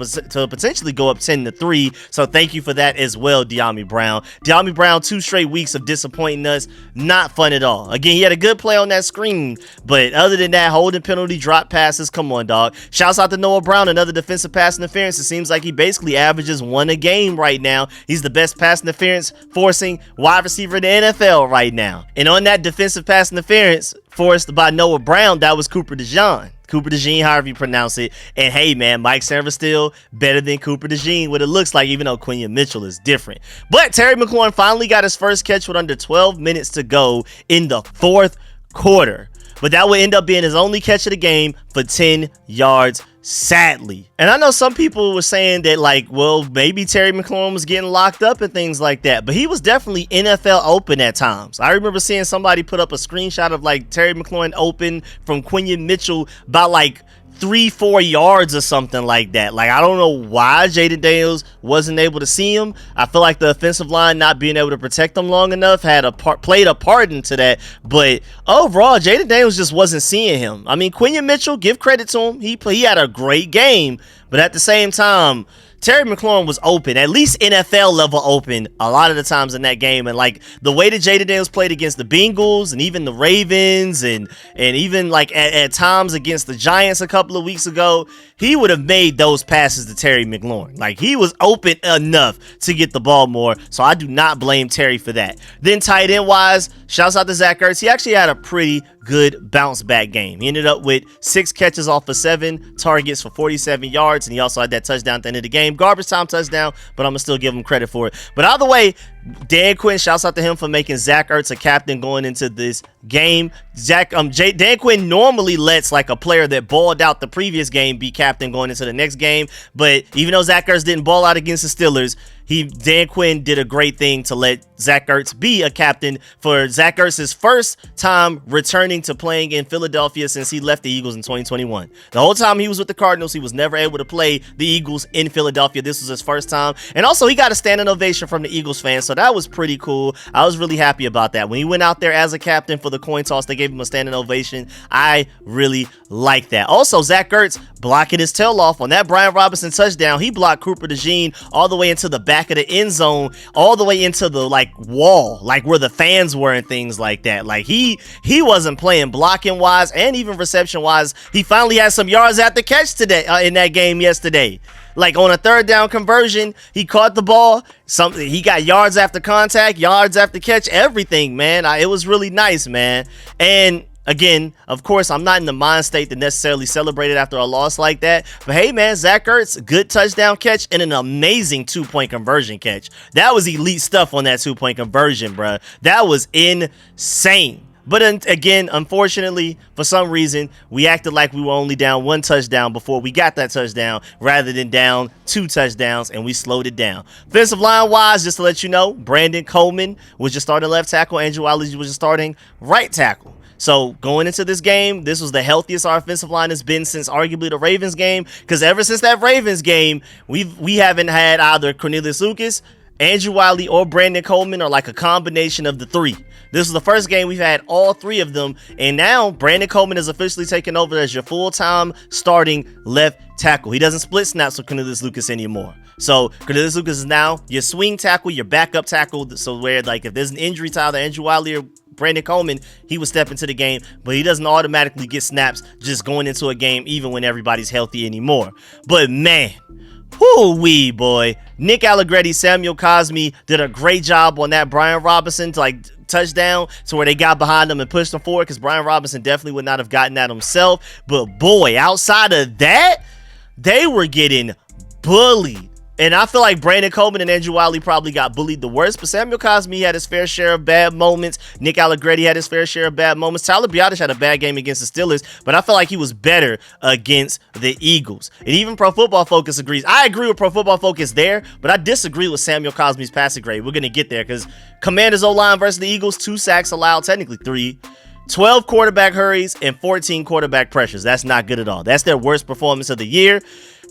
Speaker 1: potentially go up 10-3. So thank you for that as well, Dyami Brown. Dyami Brown, 2 straight weeks of disappointing us. Not fun at all. Again, he had a good play on that screen, but other than that, holding penalty, drop passes, come on, dog. Shouts out to Noah Brown, another defensive pass interference. It seems like he basically averages 1 a game right now. He's the best pass interference forcing wide receiver in the NFL right now. And on that defensive pass interference forced by Noah Brown, that was Cooper DeJean, however you pronounce it. And hey, man, Mike Sainristil better than Cooper DeJean, what it looks like, even though Quinion Mitchell is different. But Terry McLaurin finally got his first catch with under 12 minutes to go in the 4th quarter. But that would end up being his only catch of the game for 10 yards, sadly. And I know some people were saying that, like, well, maybe Terry McLaurin was getting locked up and things like that, but he was definitely NFL open at times. I remember seeing somebody put up a screenshot of like Terry McLaurin open from Quinion Mitchell about like 3-4 yards or something like that. Like, I don't know why Jaden Daniels wasn't able to see him. I feel like the offensive line not being able to protect him long enough played a part into that. But overall, Jaden Daniels just wasn't seeing him. I mean, Quinion Mitchell, give credit to him. He had a great game, but at the same time, Terry McLaurin was open, at least NFL level open, a lot of the times in that game. And like the way that Jaden Daniels played against the Bengals and even the Ravens and even like at times against the Giants a couple of weeks ago, he would have made those passes to Terry McLaurin. Like, he was open enough to get the ball more. So I do not blame Terry for that. Then tight end wise, shouts out to Zach Ertz. He actually had a pretty good bounce back game. He ended up with 6 catches off of 7 targets for 47 yards, and he also had that touchdown at the end of the game. Garbage time touchdown, but I'm gonna still give him credit for it. But either way, Dan Quinn, shouts out to him for making Zach Ertz a captain going into this game. Dan Quinn normally lets like a player that balled out the previous game be captain going into the next game, but even though Zach Ertz didn't ball out against the Steelers, Dan Quinn did a great thing to let Zach Ertz be a captain for Zach Ertz's first time returning to playing in Philadelphia since he left the Eagles in 2021. The whole time he was with the Cardinals, he was never able to play the Eagles in Philadelphia. This was his first time. And also, he got a standing ovation from the Eagles fans, so that was pretty cool. I was really happy about that. When he went out there as a captain for the coin toss, they gave him a standing ovation. I really like that. Also, Zach Ertz blocking his tail off on that Brian Robinson touchdown. He blocked Cooper DeJean all the way into the back of the end zone, all the way into the wall, where the fans were and things like that. He wasn't playing blocking wise and even reception wise. He finally had some yards after catch today in that game yesterday. On a third down conversion, he caught the ball. He got yards after contact, yards after catch, everything, man. It was really nice, man. And again, of course, I'm not in the mind state to necessarily celebrate it after a loss like that. But hey, man, Zach Ertz, good touchdown catch and an amazing 2-point conversion catch. That was elite stuff on that 2-point conversion, bruh. That was insane. But again, unfortunately, for some reason, we acted like we were only down 1 touchdown before we got that touchdown rather than down 2 touchdowns, and we slowed it down. Offensive line-wise, just to let you know, Brandon Coleman was just starting left tackle. Andrew Wiley was just starting right tackle. So going into this game, this was the healthiest our offensive line has been since arguably the Ravens game, because ever since that Ravens game, we haven't had either Cornelius Lucas, Andrew Wiley, or Brandon Coleman, or a combination of the three. This is the first game we've had all 3 of them, and now Brandon Coleman is officially taking over as your full-time starting left tackle. He doesn't split snaps with Cornelius Lucas anymore. So Cornelius Lucas is now your swing tackle, your backup tackle, so where if there's an injury to either Andrew Wiley or Brandon Coleman, he would step into the game, but he doesn't automatically get snaps just going into a game even when everybody's healthy anymore. But man, whoo-wee, boy. Nick Allegretti, Samuel Cosmi did a great job on that Brian Robinson touchdown to where they got behind him and pushed him forward, because Brian Robinson definitely would not have gotten that himself. But boy, outside of that, they were getting bullied. And I feel like Brandon Coleman and Andrew Wiley probably got bullied the worst, but Samuel Cosmi had his fair share of bad moments. Nick Allegretti had his fair share of bad moments. Tyler Biadasz had a bad game against the Steelers, but I feel like he was better against the Eagles. And even Pro Football Focus agrees. I agree with Pro Football Focus there, but I disagree with Samuel Cosmi's passing grade. We're going to get there, because Commanders O-line versus the Eagles, 2 sacks allowed, technically 3. 12 quarterback hurries and 14 quarterback pressures. That's not good at all. That's their worst performance of the year.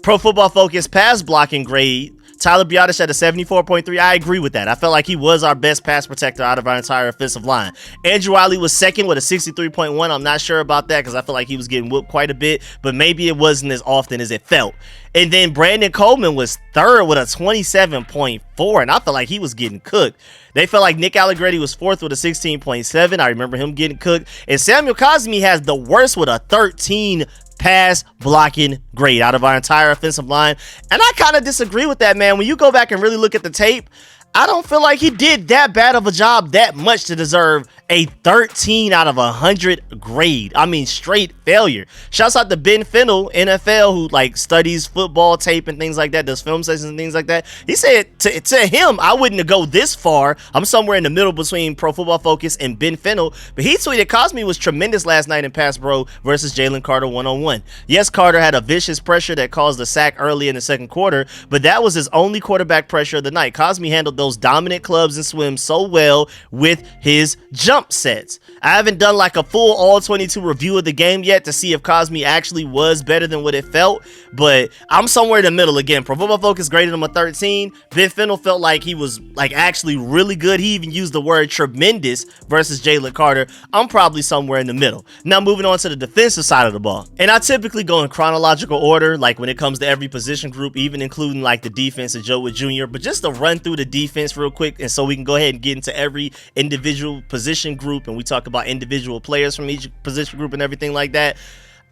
Speaker 1: Pro Football Focus pass blocking grade, Tyler Biadasz had a 74.3. I agree with that. I felt like he was our best pass protector out of our entire offensive line. Andrew Wiley was second with a 63.1. I'm not sure about that, because I feel like he was getting whooped quite a bit, but maybe it wasn't as often as it felt. And then Brandon Coleman was third with a 27.4, and I felt like he was getting cooked. They felt like Nick Allegretti was fourth with a 16.7. I remember him getting cooked. And Samuel Cosmi has the worst with a 13 pass blocking grade out of our entire offensive line. And I kind of disagree with that, man. When you go back and really look at the tape, I don't feel like he did that bad of a job that much to deserve a 13 out of 100 grade. I mean, straight failure. Shouts out to Ben Fennell, NFL, who studies football tape and things like that, does film sessions and things like that. He said to him, I wouldn't go this far. I'm somewhere in the middle between Pro Football Focus and Ben Fennell. But he tweeted, Cosmi was tremendous last night in pass pro versus Jalen Carter one-on-one. Yes, Carter had a vicious pressure that caused a sack early in the second quarter, but that was his only quarterback pressure of the night. Cosmi handled those dominant clubs and swims so well with his jump sets. I haven't done a full all 22 review of the game yet to see if Cosmi actually was better than what it felt, but I'm somewhere in the middle again. Pro Football Focus graded him a 13. Ben Fennell felt like he was actually really good. He even used the word tremendous versus Jalen Carter. I'm probably somewhere in the middle. Now moving on to the defensive side of the ball. And I typically go in chronological order, when it comes to every position group, even including the defense of Joe Wood Jr., but just to run through the defense real quick, and so we can go ahead and get into every individual position group, and we talk about individual players from each position group and everything like that.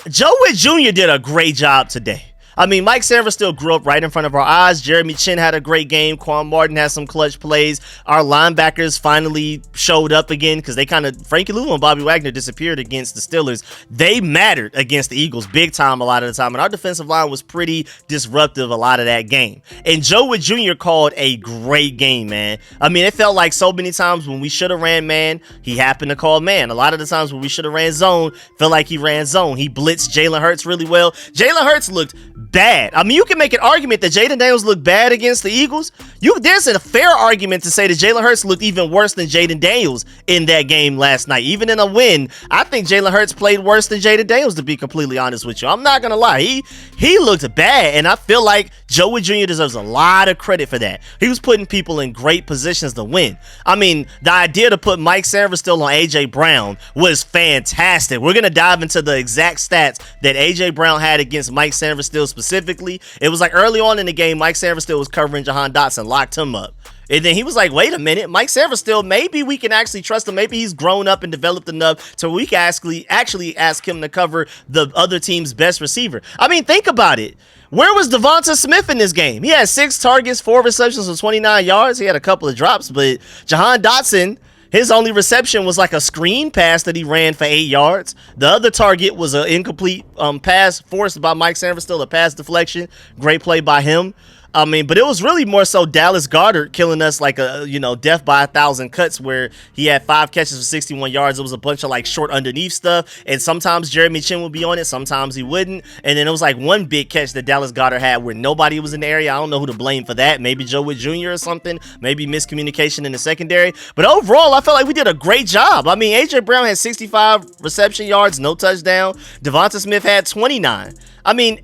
Speaker 1: Joe Wood Jr. did a great job today. I mean, Mike Sainristil grew up right in front of our eyes. Jeremy Chin had a great game. Quan Martin had some clutch plays. Our linebackers finally showed up again, because they Frankie Louvu and Bobby Wagner disappeared against the Steelers. They mattered against the Eagles big time a lot of the time, and our defensive line was pretty disruptive a lot of that game. And Joe Wood Jr. called a great game, man. I mean, it felt like so many times when we should have ran man, he happened to call man. A lot of the times when we should have ran zone, felt like he ran zone. He blitzed Jalen Hurts really well. Jalen Hurts looked bad. I mean, you can make an argument that Jaden Daniels looked bad against the Eagles. There's a fair argument to say that Jalen Hurts looked even worse than Jaden Daniels in that game last night. Even in a win, I think Jalen Hurts played worse than Jaden Daniels, to be completely honest with you. I'm not going to lie. He looked bad, and I feel like Joe Wood Jr. deserves a lot of credit for that. He was putting people in great positions to win. I mean, the idea to put Mike Sainristil on A.J. Brown was fantastic. We're going to dive into the exact stats that A.J. Brown had against Mike Sainristil specifically. It was like early on in the game, Mike Sainristil was covering Jahan Dotson, locked him up. And then he was like, wait a minute, Mike Sainristil, maybe we can actually trust him. Maybe he's grown up and developed enough so we can actually ask him to cover the other team's best receiver. I mean, think about it. Where was Devonta Smith in this game? He had 6 targets, 4 receptions for 29 yards. He had a couple of drops, but Jahan Dotson, his only reception was like a screen pass that he ran for 8 yards. The other target was an incomplete pass forced by Mike Sainristil, a pass deflection. Great play by him. I mean, but it was really more so Dallas Goedert killing us like death by 1,000 cuts, where he had 5 catches for 61 yards. It was a bunch of like short underneath stuff. And sometimes Jeremy Chin would be on it. Sometimes he wouldn't. And then it was like one big catch that Dallas Goedert had where nobody was in the area. I don't know who to blame for that. Maybe Joe Wood Jr. or something. Maybe miscommunication in the secondary. But overall, I felt like we did a great job. I mean, A.J. Brown had 65 reception yards, no touchdown. Devonta Smith had 29. I mean,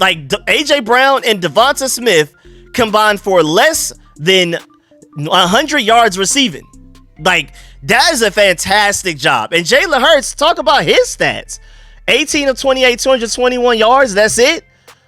Speaker 1: like A.J. Brown and Devonta Smith combined for less than 100 yards receiving. Like, that is a fantastic job. And Jalen Hurts, talk about his stats. 18 of 28, 221 yards, that's it.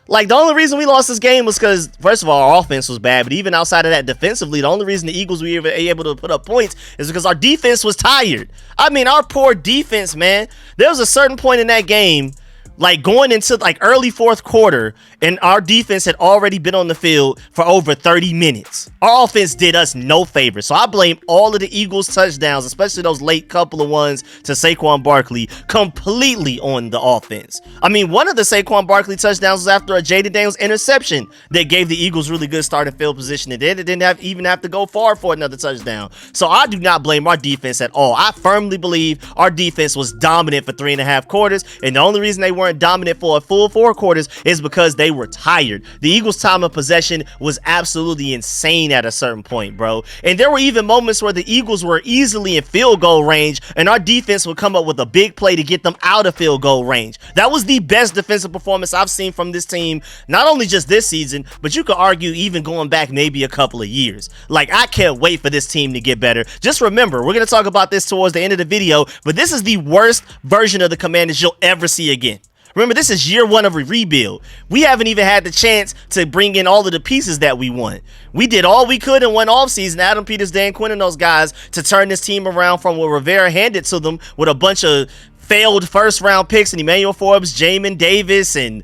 Speaker 1: Like, the only reason we lost this game was because, first of all, our offense was bad. But even outside of that, defensively, the only reason the Eagles were able to put up points is because our defense was tired. I mean, our poor defense, man. There was a certain point in that game, like going into like early fourth quarter, and our defense had already been on the field for over 30 minutes. Our offense did us no favor. So I blame all of the Eagles touchdowns, especially those late couple of ones to Saquon Barkley, completely on the offense. I mean, one of the Saquon Barkley touchdowns was after a Jaden Daniels interception that gave the Eagles really good starting field position. And then it didn't even have to go far for another touchdown. So I do not blame our defense at all. I firmly believe our defense was dominant for 3.5 quarters. And the only reason they weren't dominant for a full 4 quarters is because they were tired. The Eagles' time of possession was absolutely insane at a certain point, bro. And there were even moments where the Eagles were easily in field goal range, and our defense would come up with a big play to get them out of field goal range. That was the best defensive performance I've seen from this team, not only just this season, but you could argue even going back maybe a couple of years. Like, I can't wait for this team to get better. Just remember, we're going to talk about this towards the end of the video, but this is the worst version of the Commanders you'll ever see again. Remember, this is year 1 of a rebuild. We haven't even had the chance to bring in all of the pieces that we want. We did all we could in one offseason, Adam Peters, Dan Quinn, and those guys, to turn this team around from what Rivera handed to them with a bunch of failed first-round picks and Emmanuel Forbes, Jamin Davis, and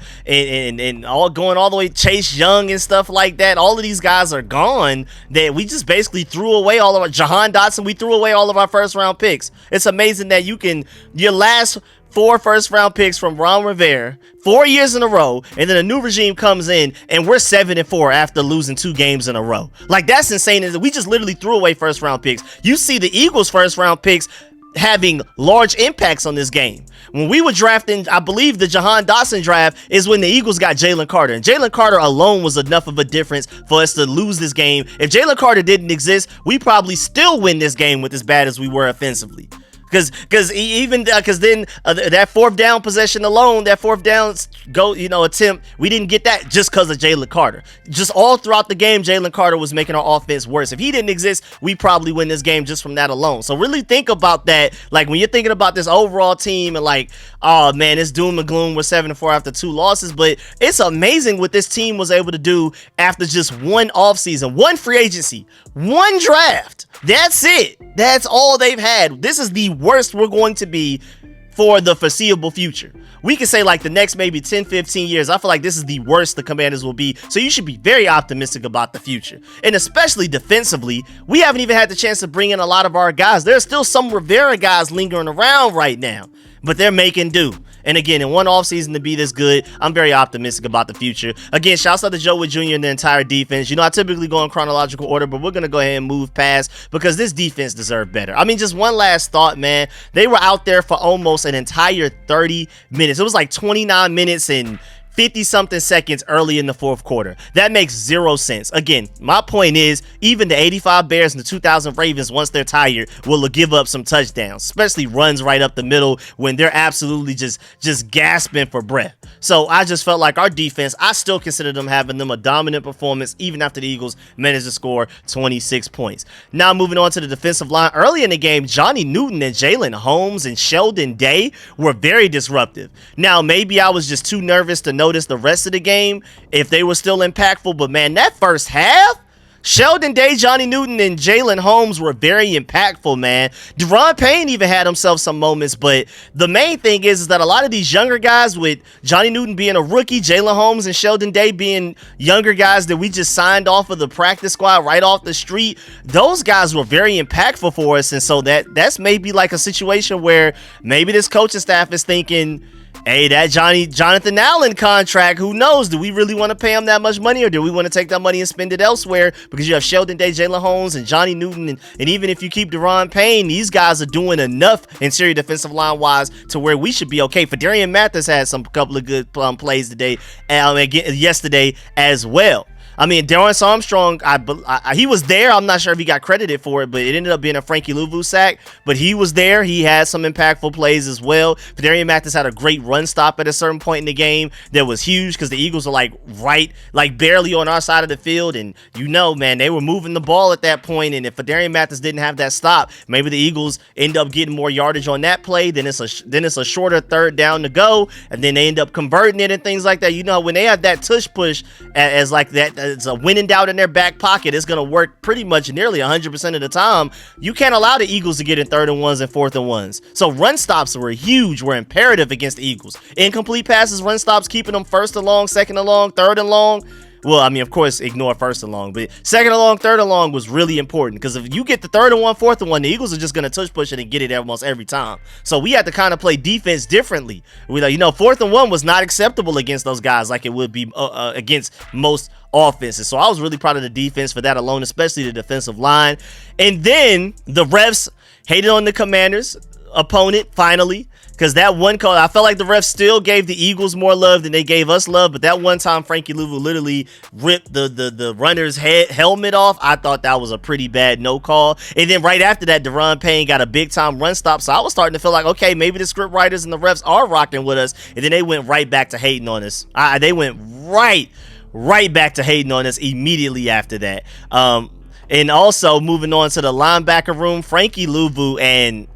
Speaker 1: all going all the way Chase Young and stuff like that. All of these guys are gone. That we just basically threw away all of our Jahan Dotson. We threw away all of our first-round picks. It's amazing that your last 4 first-round picks from Ron Rivera, 4 years in a row, and then a new regime comes in, and we're 7-4 after losing 2 games in a row. Like, that's insane. We just literally threw away first-round picks. You see the Eagles' first-round picks having large impacts on this game. When we were drafting, I believe the Jahan Dotson draft is when the Eagles got Jalen Carter. And Jalen Carter alone was enough of a difference for us to lose this game. If Jalen Carter didn't exist, we probably still win this game with as bad as we were offensively. Because then that 4th down possession alone, that 4th down attempt, we didn't get that just because of Jalen Carter. Just all throughout the game, Jalen Carter was making our offense worse. If he didn't exist, we probably win this game just from that alone. So really think about that. Like, when you're thinking about this overall team and like, oh man, it's doom and gloom. We're 7-4 after 2 losses, but it's amazing what this team was able to do after just 1 offseason, 1 free agency, 1 draft. That's it. That's all they've had. This is the worst we're going to be for the foreseeable future. We can say like the next maybe 10, 15 years, I feel like this is the worst the Commanders will be. So you should be very optimistic about the future. And especially defensively, we haven't even had the chance to bring in a lot of our guys. There's still some Rivera guys lingering around right now, but they're making do. And again, in 1 offseason to be this good, I'm very optimistic about the future. Again, shouts out to Joe Wood Jr. and the entire defense. I typically go in chronological order, but we're going to go ahead and move past because this defense deserved better. I mean, just one last thought, man. They were out there for almost an entire 30 minutes. It was like 29 minutes and 50-something seconds early in the fourth quarter. That makes zero sense. Again, my point is, even the 85 Bears and the 2000 Ravens, once they're tired, will give up some touchdowns, especially runs right up the middle when they're absolutely just gasping for breath. So I just felt like our defense, I still consider them having a dominant performance, even after the Eagles managed to score 26 points. Now moving on to the defensive line. Early in the game, Johnny Newton and Jalen Holmes and Sheldon Day were very disruptive. Now, maybe I was just too nervous to notice the rest of the game if they were still impactful, but man, that first half, Sheldon Day, Johnny Newton, and Jalen Holmes were very impactful, man. Deron Payne even had himself some moments, but the main thing is that a lot of these younger guys, with Johnny Newton being a rookie, Jalen Holmes and Sheldon Day being younger guys that we just signed off of the practice squad right off the street, those guys were very impactful for us, and so that's maybe like a situation where maybe this coaching staff is thinking, hey, that Jonathan Allen contract, who knows? Do we really want to pay him that much money, or do we want to take that money and spend it elsewhere? Because you have Sheldon Day, Jalen Holmes, and Johnny Newton, and even if you keep Deron Payne, these guys are doing enough interior defensive line wise to where we should be okay. Fadarian Mathis had some couple of good plays today, yesterday as well. I mean, Dorrance Armstrong, he was there. I'm not sure if he got credited for it, but it ended up being a Frankie Louvu sack. But he was there. He had some impactful plays as well. Fadarian Mathis had a great run stop at a certain point in the game that was huge because the Eagles were barely on our side of the field. And man, they were moving the ball at that point. And if Fadarian Mathis didn't have that stop, maybe the Eagles end up getting more yardage on that play. Then it's a shorter third down to go, and then they end up converting it and things like that. When they have that tush push as like that, it's a winning doubt in their back pocket, it's going to work pretty much nearly 100% of the time. You can't allow the Eagles to get in 3rd and 1s and 4th and 1s. So run stops were huge, were imperative against the Eagles. Incomplete passes, run stops, keeping them 1st and long, 2nd and long, 3rd and long. Well, I mean, of course, ignore 1st and long, but 2nd and long, 3rd and long was really important, because if you get the 3rd and 1, 4th and 1, the Eagles are just going to tush push it and get it almost every time. So we had to kind of play defense differently. 4th and 1 was not acceptable against those guys like it would be against most offenses. So I was really proud of the defense for that alone, especially the defensive line. And then the refs hated on the Commanders opponent finally, because that one call, I felt like the refs still gave the Eagles more love than they gave us love, but that one time Frankie Louvu literally ripped the runner's helmet off. I thought that was a pretty bad no call. And then right after that, Deron Payne got a big time run stop, so I was starting to feel like, okay, maybe the script writers and the refs are rocking with us. And then they went right back to hating on us. They went right back to hating on us immediately after that. And also moving on to the linebacker room, Frankie Louvu and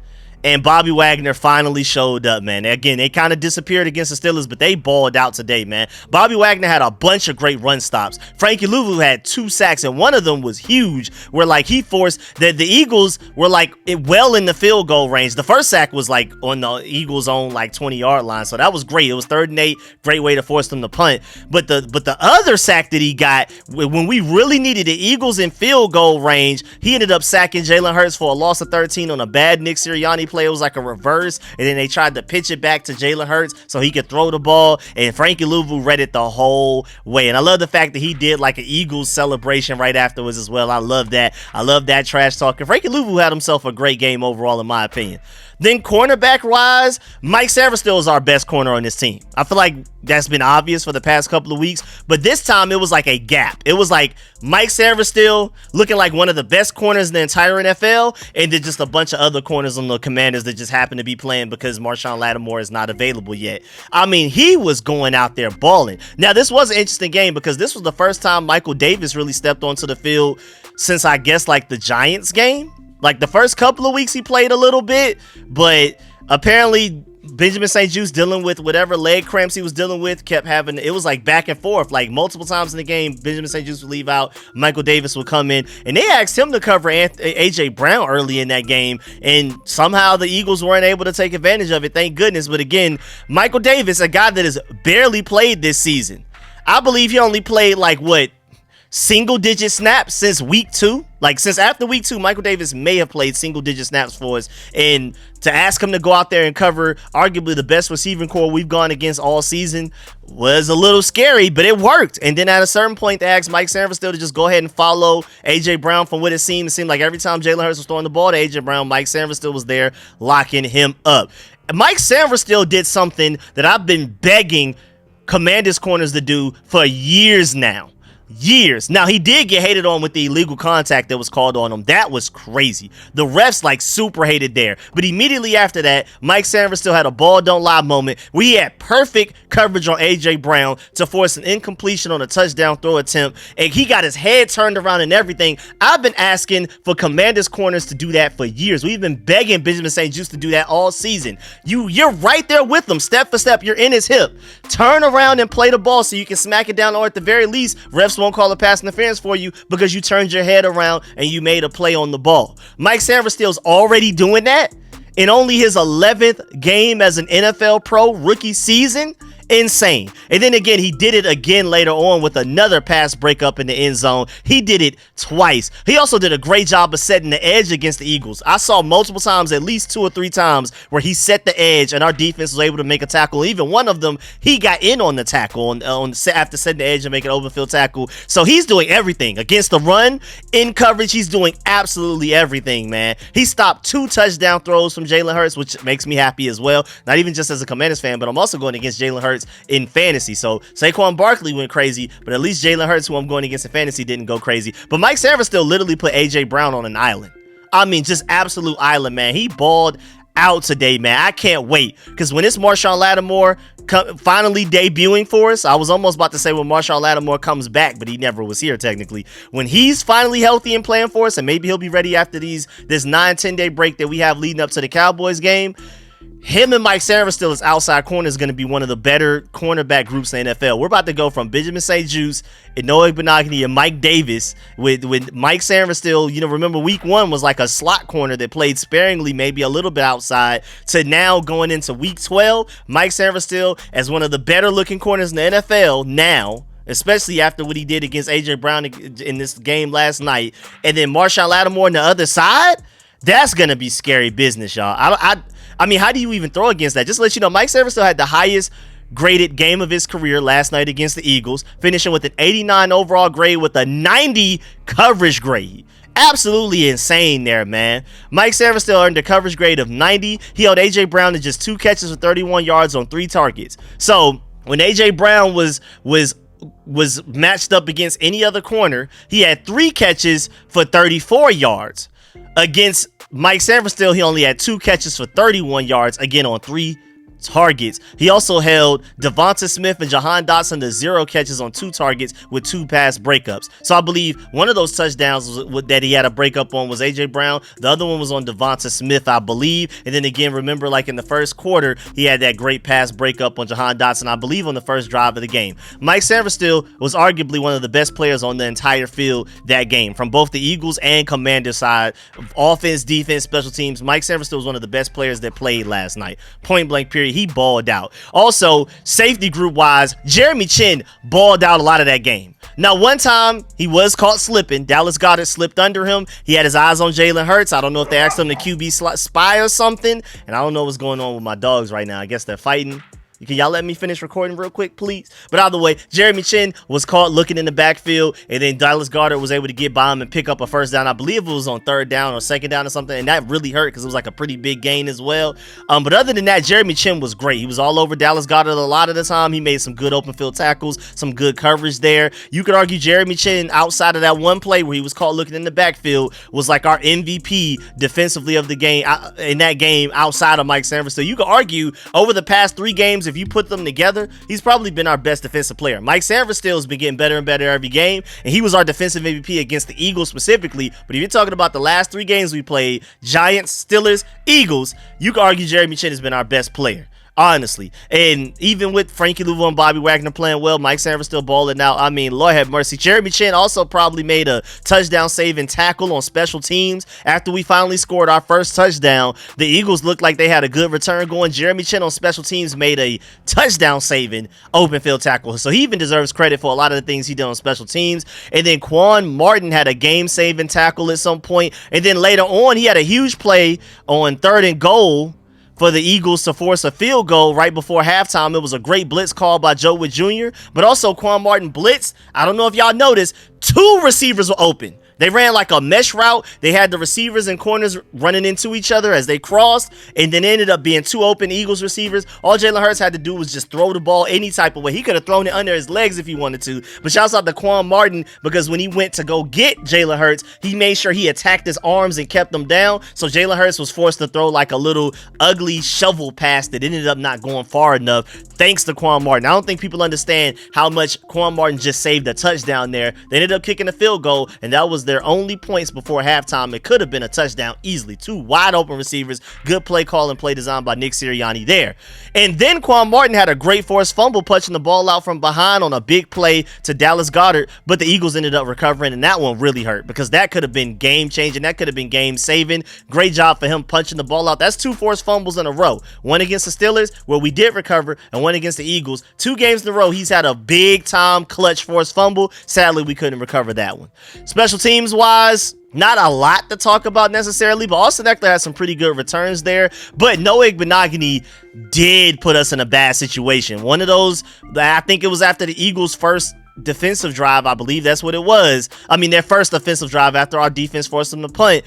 Speaker 1: Bobby Wagner finally showed up, man. Again, they kind of disappeared against the Steelers, but they balled out today, man. Bobby Wagner had a bunch of great run stops. Frankie Louvu had 2 sacks, and one of them was huge, where he forced the Eagles were well in the field goal range. The first sack was on the Eagles' own 20-yard line, so that was great. It was 3rd and 8, great way to force them to punt. But the other sack that he got, when we really needed the Eagles in field goal range, he ended up sacking Jalen Hurts for a loss of 13 on a bad Nick Sirianni play. It was like a reverse, and then they tried to pitch it back to Jalen Hurts so he could throw the ball, and Frankie Louvu read it the whole way. And I love the fact that he did an Eagles celebration right afterwards as well. I love that. I love that trash talk. And Frankie Louvu had himself a great game overall, in my opinion. Then cornerback wise, Mike Sainristil is our best corner on this team. I feel like that's been obvious for the past couple of weeks, but this time it was like a gap. It was like Mike Sainristil looking like one of the best corners in the entire NFL, and then just a bunch of other corners on the Commanders that just happen to be playing because Marshawn Lattimore is not available yet. I mean, he was going out there balling. Now, this was an interesting game because this was the first time Michael Davis really stepped onto the field since, I guess, the Giants game. The first couple of weeks he played a little bit, but apparently Benjamin St-Juste, dealing with whatever leg cramps he was dealing with, kept having, it was back and forth, multiple times in the game. Benjamin St-Juste would leave out, Michael Davis would come in, and they asked him to cover AJ Brown early in that game, and somehow the Eagles weren't able to take advantage of it, thank goodness. But again, Michael Davis, a guy that has barely played this season. I believe he only played single-digit snaps since week 2. Since after week 2, Michael Davis may have played single-digit snaps for us. And to ask him to go out there and cover arguably the best receiving core we've gone against all season was a little scary, but it worked. And then at a certain point, they asked Mike Sainristil to just go ahead and follow A.J. Brown. From what it seemed like every time Jalen Hurts was throwing the ball to A.J. Brown, Mike Sainristil was there locking him up. Mike Sainristil did something that I've been begging Commanders corners to do for years now. Years. Now, he did get hated on with the illegal contact that was called on him. That was crazy. The refs like super hated there. But immediately after that, Mike Sainristil had a ball don't lie moment where he had perfect coverage on A.J. Brown to force an incompletion on a touchdown throw attempt. And he got his head turned around and everything. I've been asking for Commanders corners to do that for years. We've been begging Benjamin St. Juste to do that all season. You're right there with him, step for step. You're in his hip. Turn around and play the ball so you can smack it down, or at the very least, refs won't call a pass interference for you because you turned your head around and you made a play on the ball. Mike Sainristil's already doing that in only his 11th game as an NFL pro rookie season. Insane. And then again, he did it again later on with another pass breakup in the end zone. He did it twice. He also did a great job of setting the edge against the Eagles. I saw multiple times, at least 2 or 3 times, where he set the edge and our defense was able to make a tackle. Even one of them, he got in on the tackle after setting the edge and making an open field tackle. So he's doing everything. Against the run, in coverage, he's doing absolutely everything, man. He stopped 2 touchdown throws from Jalen Hurts, which makes me happy as well. Not even just as a Commanders fan, but I'm also going against Jalen Hurts in fantasy. So Saquon Barkley went crazy, but at least Jalen Hurts, who I'm going against in fantasy, didn't go crazy. But Mike Sainristil literally put A.J. Brown on an island. I mean, just absolute island, man. He balled out today, man. I can't wait, because when it's Marshawn Lattimore finally debuting for us, I was almost about to say when Marshawn Lattimore comes back, but he never was here technically. When he's finally healthy and playing for us, and maybe he'll be ready after this 9-10 day break that we have leading up to the Cowboys game, him and Mike Sainristil as outside corner is going to be one of the better cornerback groups in the NFL. We're about to go from Benjamin St. Juste and Noah Benogany and Mike Davis with Mike Sainristil. You know, remember week 1 was like a slot corner that played sparingly, maybe a little bit outside, to now going into week 12, Mike Sainristil as one of the better looking corners in the NFL now, especially after what he did against A.J. Brown in this game last night. And then Marshawn Lattimore on the other side, that's going to be scary business, y'all. I mean, how do you even throw against that? Just to let you know, Mike Sainristil had the highest graded game of his career last night against the Eagles, finishing with an 89 overall grade with a 90 coverage grade. Absolutely insane there, man. Mike Sainristil earned a coverage grade of 90. He held A.J. Brown to just 2 catches for 31 yards on 3 targets. So when A.J. Brown was matched up against any other corner, he had 3 catches for 34 yards. Against Mike Sainristil, he only had 2 catches for 31 yards, again on 3 targets. He also held Devonta Smith and Jahan Dotson to 0 catches on 2 targets with 2 pass breakups. So I believe one of those touchdowns that he had a breakup on was A.J. Brown. The other one was on Devonta Smith, I believe. And then again, remember, like in the first quarter, he had that great pass breakup on Jahan Dotson, I believe, on the first drive of the game. Mike Sainristil was arguably one of the best players on the entire field that game, from both the Eagles and Commanders side. Offense, defense, special teams. Mike Sainristil was one of the best players that played last night. Point blank period. He balled out. Also, safety group wise, Jeremy Chin balled out a lot of that game. Now, one time he was caught slipping. Dallas Goedert slipped under him. He had his eyes on Jalen Hurts. I don't know if they asked him to QB spy or something. And I don't know what's going on with my dogs right now. I guess they're fighting. Can y'all let me finish recording real quick, please? But either way, Jeremy Chin was caught looking in the backfield, and then Dallas Goedert was able to get by him and pick up a first down. I believe it was on 3rd down or 2nd down or something, and that really hurt because it was like a pretty big gain as well. But other than that, Jeremy Chin was great. He was all over Dallas Goedert a lot of the time. He made some good open field tackles, some good coverage there. You could argue Jeremy Chin, outside of that one play where he was caught looking in the backfield, was like our MVP defensively of the game in that game outside of Mike Sainristil. You could argue over the past 3 games, if you put them together, he's probably been our best defensive player. Mike Sainristil has been getting better and better every game, and he was our defensive MVP against the Eagles specifically. But if you're talking about the last 3 games we played, Giants, Steelers, Eagles, you could argue Jeremy Chin has been our best player, honestly. And even with Frankie Louvo and Bobby Wagner playing well, Mike Sainristil balling out. I mean, Lord have mercy. Jeremy Chin also probably made a touchdown saving tackle on special teams. After we finally scored our first touchdown, the Eagles looked like they had a good return going. Jeremy Chin on special teams made a touchdown saving open field tackle. So he even deserves credit for a lot of the things he did on special teams. And then Quan Martin had a game saving tackle at some point. And then later on, he had a huge play on 3rd and goal for the Eagles to force a field goal right before halftime. It was a great blitz call by Joe Witt Jr., but also Quan Martin blitzed. I don't know if y'all noticed, 2 receivers were open. They ran like a mesh route. They had the receivers and corners running into each other as they crossed, and then ended up being 2 open Eagles receivers. All Jalen Hurts had to do was just throw the ball any type of way. He could have thrown it under his legs if he wanted to. But shouts out to Quan Martin, because when he went to go get Jalen Hurts, he made sure he attacked his arms and kept them down. So Jalen Hurts was forced to throw like a little ugly shovel pass that ended up not going far enough, thanks to Quan Martin. I don't think people understand how much Quan Martin just saved a touchdown there. They ended up kicking a field goal, and that was their only points before halftime. It could have been a touchdown easily. 2 wide open receivers, good play call and play design by Nick Sirianni there. And then Quan Martin had a great forced fumble, punching the ball out from behind on a big play to Dallas Goedert, but the Eagles ended up recovering, and that one really hurt because that could have been game changing. That could have been game saving. Great job for him punching the ball out. That's 2 forced fumbles in a row. One against the Steelers, where we did recover, and one against the Eagles. 2 games in a row, he's had a big time clutch forced fumble. Sadly, we couldn't recover that one. Special teams wise, not a lot to talk about necessarily, but Austin Eckler had some pretty good returns there. But Noah Igbenogany did put us in a bad situation. One of those, I think it was after the Eagles' first defensive drive. I believe that's what it was. I mean, their first offensive drive after our defense forced them to punt.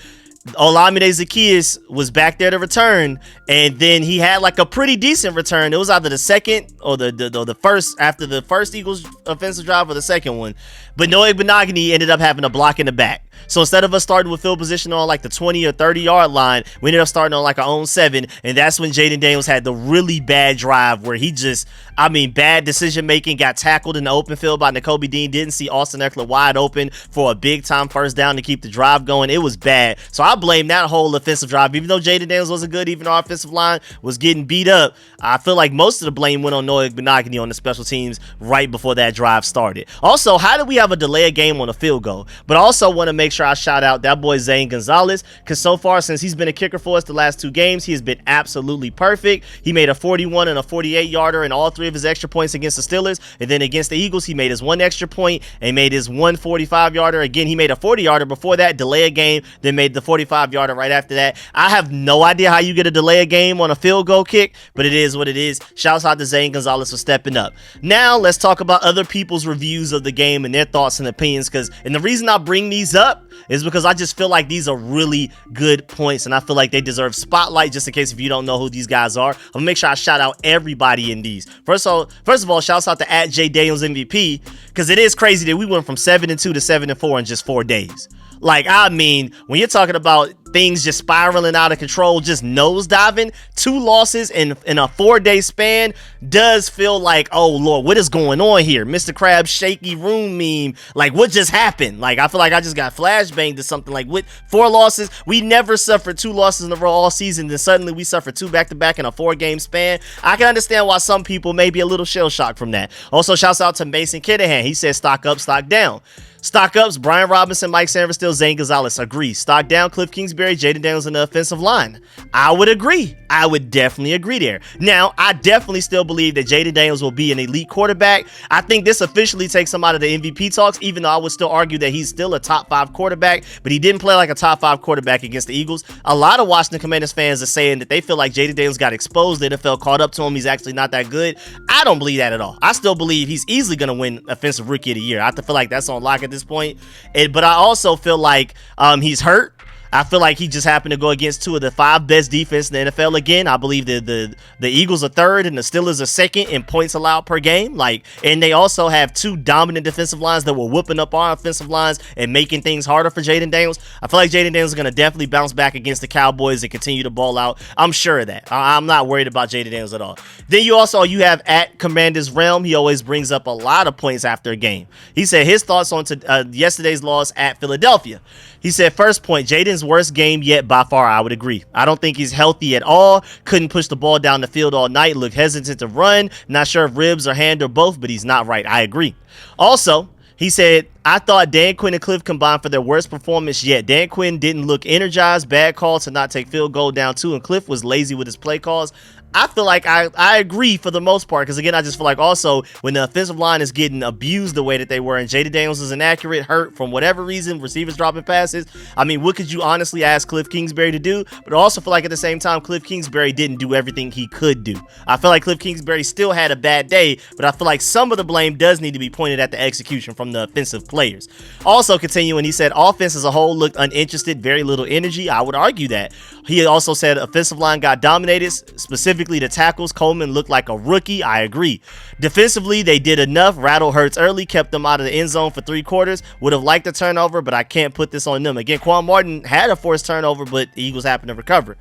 Speaker 1: Olamide Zaccheaus was back there to return, and then he had like a pretty decent return. It was either the second or the first, after the first Eagles offensive drive, or the second one. But Noah Igbenogany ended up having a block in the back. So instead of us starting with field position on like the 20 or 30 yard line, we ended up starting on like our own 7. And that's when Jaden Daniels had the really bad drive where he just, bad decision making, got tackled in the open field by Nakobe Dean, didn't see Austin Eckler wide open for a big time first down to keep the drive going. It was bad. So I blame that whole offensive drive. Even though Jaden Daniels wasn't good, even though our offensive line was getting beat up, I feel like most of the blame went on Noah Igbenogany on the special teams right before that drive started. Also, how did we have a delay of game on a field goal? But I also want to make sure I shout out that boy Zane Gonzalez, because so far since he's been a kicker for us the last 2 games, he has been absolutely perfect. He made a 41 and a 48 yarder in all 3 of his extra points against the Steelers, and then against the Eagles he made his 1 extra point and made his 1 45 yarder. Again, he made a 40 yarder before that, delay a game, then made the 45 yarder right after that. I have no idea how you get a delay a game on a field goal kick, but it is what it is. Shouts out to Zane Gonzalez for stepping up. Now let's talk about other people's reviews of the game and their thoughts and opinions, and the reason I bring these up is because I just feel like these are really good points, and I feel like they deserve spotlight. Just in case if you don't know who these guys are, I'm gonna make sure I shout out everybody in these. First of all, shouts out to @JDaniels MVP, because it is crazy that we went from 7-2 to 7-4 in just 4 days. Like, when you're talking about things just spiraling out of control, just nosediving, 2 losses in a 4-day span does feel like, oh Lord, what is going on here? Mr. Krabs shaky room meme. Like, what just happened? Like, I feel like I just got flashbanged to something. Like, with 4 losses, we never suffered 2 losses in a row all season, then suddenly we suffered 2 back-to-back in a 4-game span. I can understand why some people may be a little shell-shocked from that. Also, shouts out to Mason Kinahan. He said stock up, stock down. Stock ups, Brian Robinson, Mike Sainristil, Zane Gonzalez. Agree. Stock down, Cliff Kingsbury, Jaden Daniels in the offensive line. I would agree. I would definitely agree there. Now, I definitely still believe that Jaden Daniels will be an elite quarterback. I think this officially takes him out of the MVP talks, even though I would still argue that he's still a top 5 quarterback, but he didn't play like a top 5 quarterback against the Eagles. A lot of Washington Commanders fans are saying that they feel like Jaden Daniels got exposed. The NFL caught up to him. He's actually not that good. I don't believe that at all. I still believe he's easily going to win Offensive Rookie of the Year. I feel like that's on lock at this point. But I also feel like he's hurt. I feel like he just happened to go against 2 of the 5 best defense in the NFL again. I believe the Eagles are 3rd and the Steelers are 2nd in points allowed per game. And they also have 2 dominant defensive lines that were whooping up our offensive lines and making things harder for Jaden Daniels. I feel like Jaden Daniels is going to definitely bounce back against the Cowboys and continue to ball out. I'm sure of that. I'm not worried about Jaden Daniels at all. Then you have @Commander's Realm. He always brings up a lot of points after a game. He said his thoughts on yesterday's loss at Philadelphia. He said, first point, Jaden's worst game yet by far. I would agree. I don't think he's healthy at all. Couldn't push the ball down the field all night. Looked hesitant to run. Not sure if ribs or hand or both, but he's not right. I agree. Also, he said, I thought Dan Quinn and Cliff combined for their worst performance yet. Dan Quinn didn't look energized. Bad call to not take field goal down 2, and Cliff was lazy with his play calls. I feel like I agree for the most part, because again, I just feel like also when the offensive line is getting abused the way that they were, and Jaden Daniels is inaccurate, hurt from whatever reason, receivers dropping passes. I mean, what could you honestly ask Cliff Kingsbury to do? But I also feel like at the same time, Cliff Kingsbury didn't do everything he could do. I feel like Cliff Kingsbury still had a bad day, but I feel like some of the blame does need to be pointed at the execution from the offensive players. Also continuing, he said offense as a whole looked uninterested, very little energy. I would argue that. He also said offensive line got dominated, specifically the tackles. Coleman looked like a rookie. I agree. Defensively, they did enough. Rattle Hurts early, kept them out of the end zone for 3 quarters. Would have liked a turnover, but I can't put this on them. Again, Quan Martin had a forced turnover, but the Eagles happened to recover.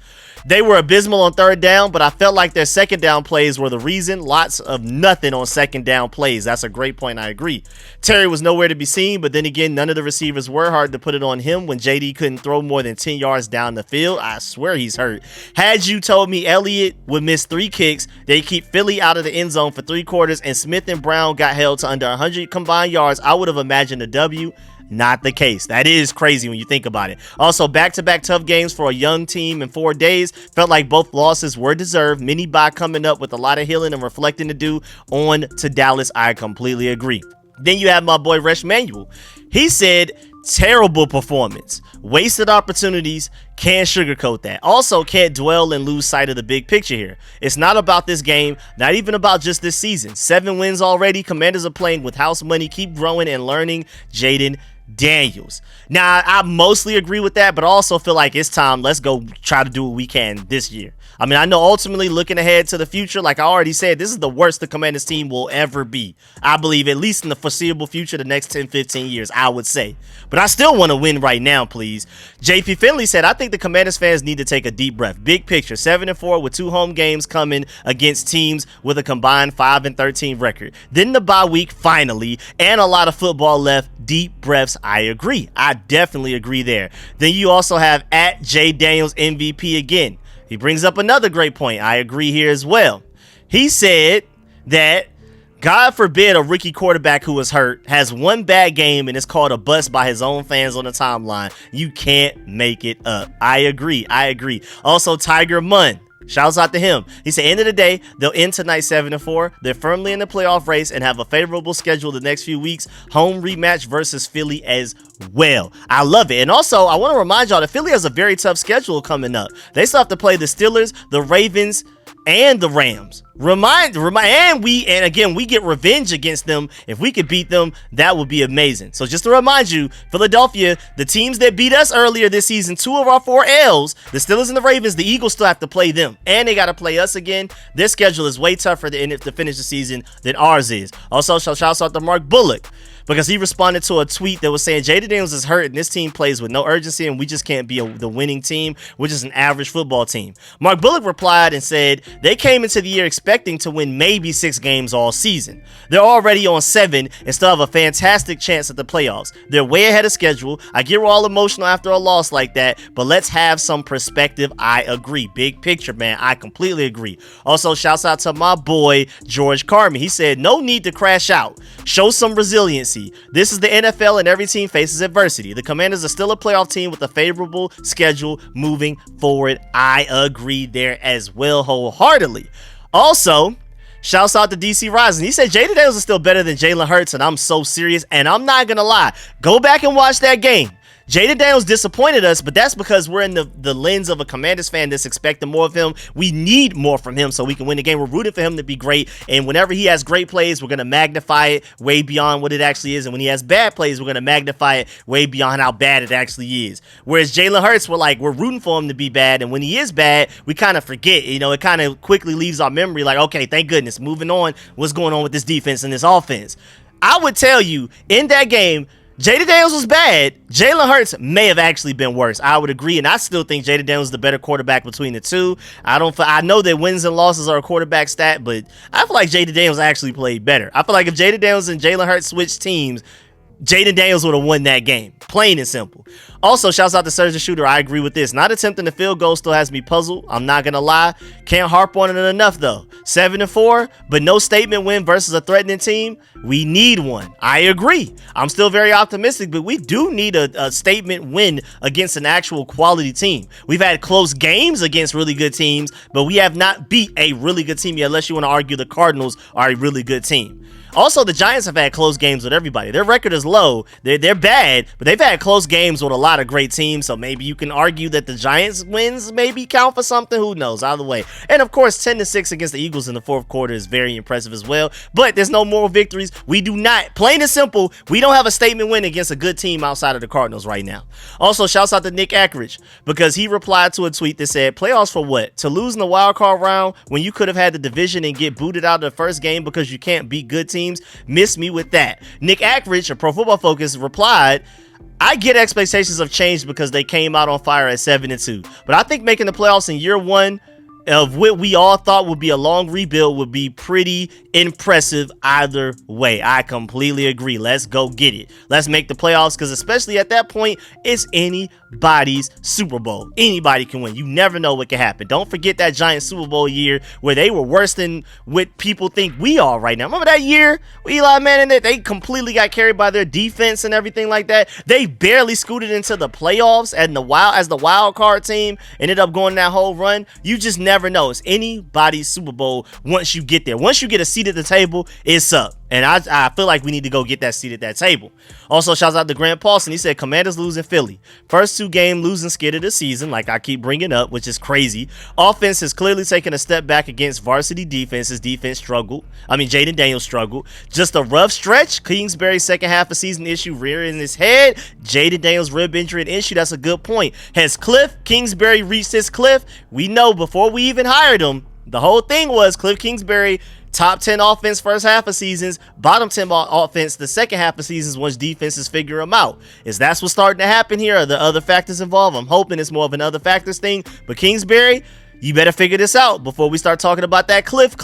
Speaker 1: They were abysmal on 3rd down, but I felt like their 2nd down plays were the reason. Lots of nothing on 2nd down plays. That's a great point. I agree. Terry was nowhere to be seen, but then again, none of the receivers were. Hard to put it on him when JD couldn't throw more than 10 yards down the field. I swear he's hurt. Had you told me Elliott would miss 3 kicks, they keep Philly out of the end zone for 3 quarters, and Smith and Brown got held to under 100 combined yards, I would have imagined a W. Not the case. That is crazy when you think about it. Also, back-to-back tough games for a young team in 4 days. Felt like both losses were deserved. Mini bye coming up with a lot of healing and reflecting to do. On to Dallas. I completely agree. Then you have my boy Resh Manuel. He said, terrible performance. Wasted opportunities. Can't sugarcoat that. Also, can't dwell and lose sight of the big picture here. It's not about this game, not even about just this season. 7 wins already. Commanders are playing with house money. Keep growing and learning. Jaden Daniels. Now, I mostly agree with that, but I also feel like it's time. Let's go try to do what we can this year. I mean, I know ultimately looking ahead to the future, like I already said, this is the worst the Commanders team will ever be. I believe at least in the foreseeable future, the next 10, 15 years, I would say. But I still want to win right now, please. JP Finley said, I think the Commanders fans need to take a deep breath. Big picture, 7-4 with 2 home games coming against teams with a combined 5-13 record. Then the bye week finally, and a lot of football left. Deep breaths. I agree. I definitely agree there. Then you also have at J Daniels MVP again. He brings up another great point. I agree here as well. He said that God forbid a rookie quarterback who was hurt has 1 bad game and is called a bust by his own fans on the timeline. You can't make it up. I agree. Also, Tiger Munn. Shouts out to him. He said, end of the day, they'll end tonight 7-4. They're firmly in the playoff race and have a favorable schedule the next few weeks. Home rematch versus Philly as well. I love it. And also, I want to remind y'all that Philly has a very tough schedule coming up. They still have to play the Steelers, the Ravens, and the Rams. And again, we get revenge against them. If we could beat them, that would be amazing. So just to remind you, Philadelphia, the teams that beat us earlier this season, 2 of our 4 L's, the Steelers and the Ravens, the Eagles still have to play them. And they got to play us again. Their schedule is way tougher to finish the season than ours is. Also, shouts out to Mark Bullock, because he responded to a tweet that was saying Jaden Daniels is hurt and this team plays with no urgency and we just can't be the winning team. We're just an average football team. Mark Bullock replied and said they came into the year expecting to win maybe 6 games all season. They're already on 7 and still have a fantastic chance at the playoffs. They're way ahead of schedule. I get we're all emotional after a loss like that, but let's have some perspective. I agree. Big picture, man. I completely agree. Also, shouts out to my boy George Carmen. He said no need to crash out. Show some resiliency. This is the NFL and every team faces adversity. The Commanders are still a playoff team with a favorable schedule moving forward. I agree there as well wholeheartedly. Also, shouts out to DC Rising. He said Jaden Daniels is still better than Jalen Hurts, and I'm so serious. And I'm not going to lie. Go back and watch that game. Jaden Daniels disappointed us, but that's because we're in the lens of a Commanders fan that's expecting more of him. We need more from him so we can win the game. We're rooting for him to be great, and whenever he has great plays, we're going to magnify it way beyond what it actually is, and when he has bad plays, we're going to magnify it way beyond how bad it actually is. Whereas Jalen Hurts, we're rooting for him to be bad, and when he is bad, we kind of forget. It kind of quickly leaves our memory like, okay, thank goodness, moving on, what's going on with this defense and this offense. I would tell you, in that game, Jaden Daniels was bad. Jalen Hurts may have actually been worse. I would agree, and I still think Jaden Daniels is the better quarterback between the two. I know that wins and losses are a quarterback stat, but I feel like Jaden Daniels actually played better. I feel like if Jaden Daniels and Jalen Hurts switched teams, Jaden Daniels would have won that game. Plain and simple. Also, shouts out to Surge the Shooter. I agree with this. Not attempting the field goal still has me puzzled. I'm not going to lie. Can't harp on it enough, though. 7-4, but no statement win versus a threatening team. We need one. I agree. I'm still very optimistic, but we do need a statement win against an actual quality team. We've had close games against really good teams, but we have not beat a really good team yet, unless you want to argue the Cardinals are a really good team. Also, the Giants have had close games with everybody. Their record is low. They're bad, but they've had close games with a lot of great teams. So maybe you can argue that the Giants wins maybe count for something. Who knows? Either way. And of course, 10-6 against the Eagles in the fourth quarter is very impressive as well. But there's no moral victories. We do not, plain and simple, we don't have a statement win against a good team outside of the Cardinals right now. Also, shouts out to Nick Ackridge because he replied to a tweet that said, playoffs for what? To lose in the wild card round when you could have had the division and get booted out of the first game because you can't beat good teams? Miss me with that. Nick Ackridge of Pro Football Focus replied, I get expectations have changed because they came out on fire at 7-2, but I think making the playoffs in year one of what we all thought would be a long rebuild would be pretty impressive either way. I completely agree. Let's go get it. Let's make the playoffs, because especially at that point, it's anybody's Super Bowl. Anybody can win. You never know what can happen. Don't forget that Giants Super Bowl year where they were worse than what people think we are right now. Remember that year with Eli Manning? They completely got carried by their defense and everything like that. They barely scooted into the playoffs as the wild card team, ended up going that whole run. You just never know. It's anybody's Super Bowl once you get there. Once you get a seat at the table, it's up. And I feel like we need to go get that seat at that table. Also, shouts out to Grant Paulson. He said, Commanders losing Philly. First two game losing skid of the season, like I keep bringing up, which is crazy. Offense has clearly taken a step back against varsity defenses. Defense struggled. Jaden Daniels struggled. Just a rough stretch. Kingsbury's second half of season issue rearing his head. Jaden Daniels rib injury and issue. That's a good point. Has Cliff Kingsbury reached his cliff? We know before we even hired him, the whole thing was Cliff Kingsbury, top 10 offense first half of seasons, bottom 10 offense the second half of seasons once defenses figure them out. Is that's what's starting to happen here? Are there other factors involved? I'm hoping it's more of an other factors thing. But Kingsbury, you better figure this out before we start talking about that Cliff.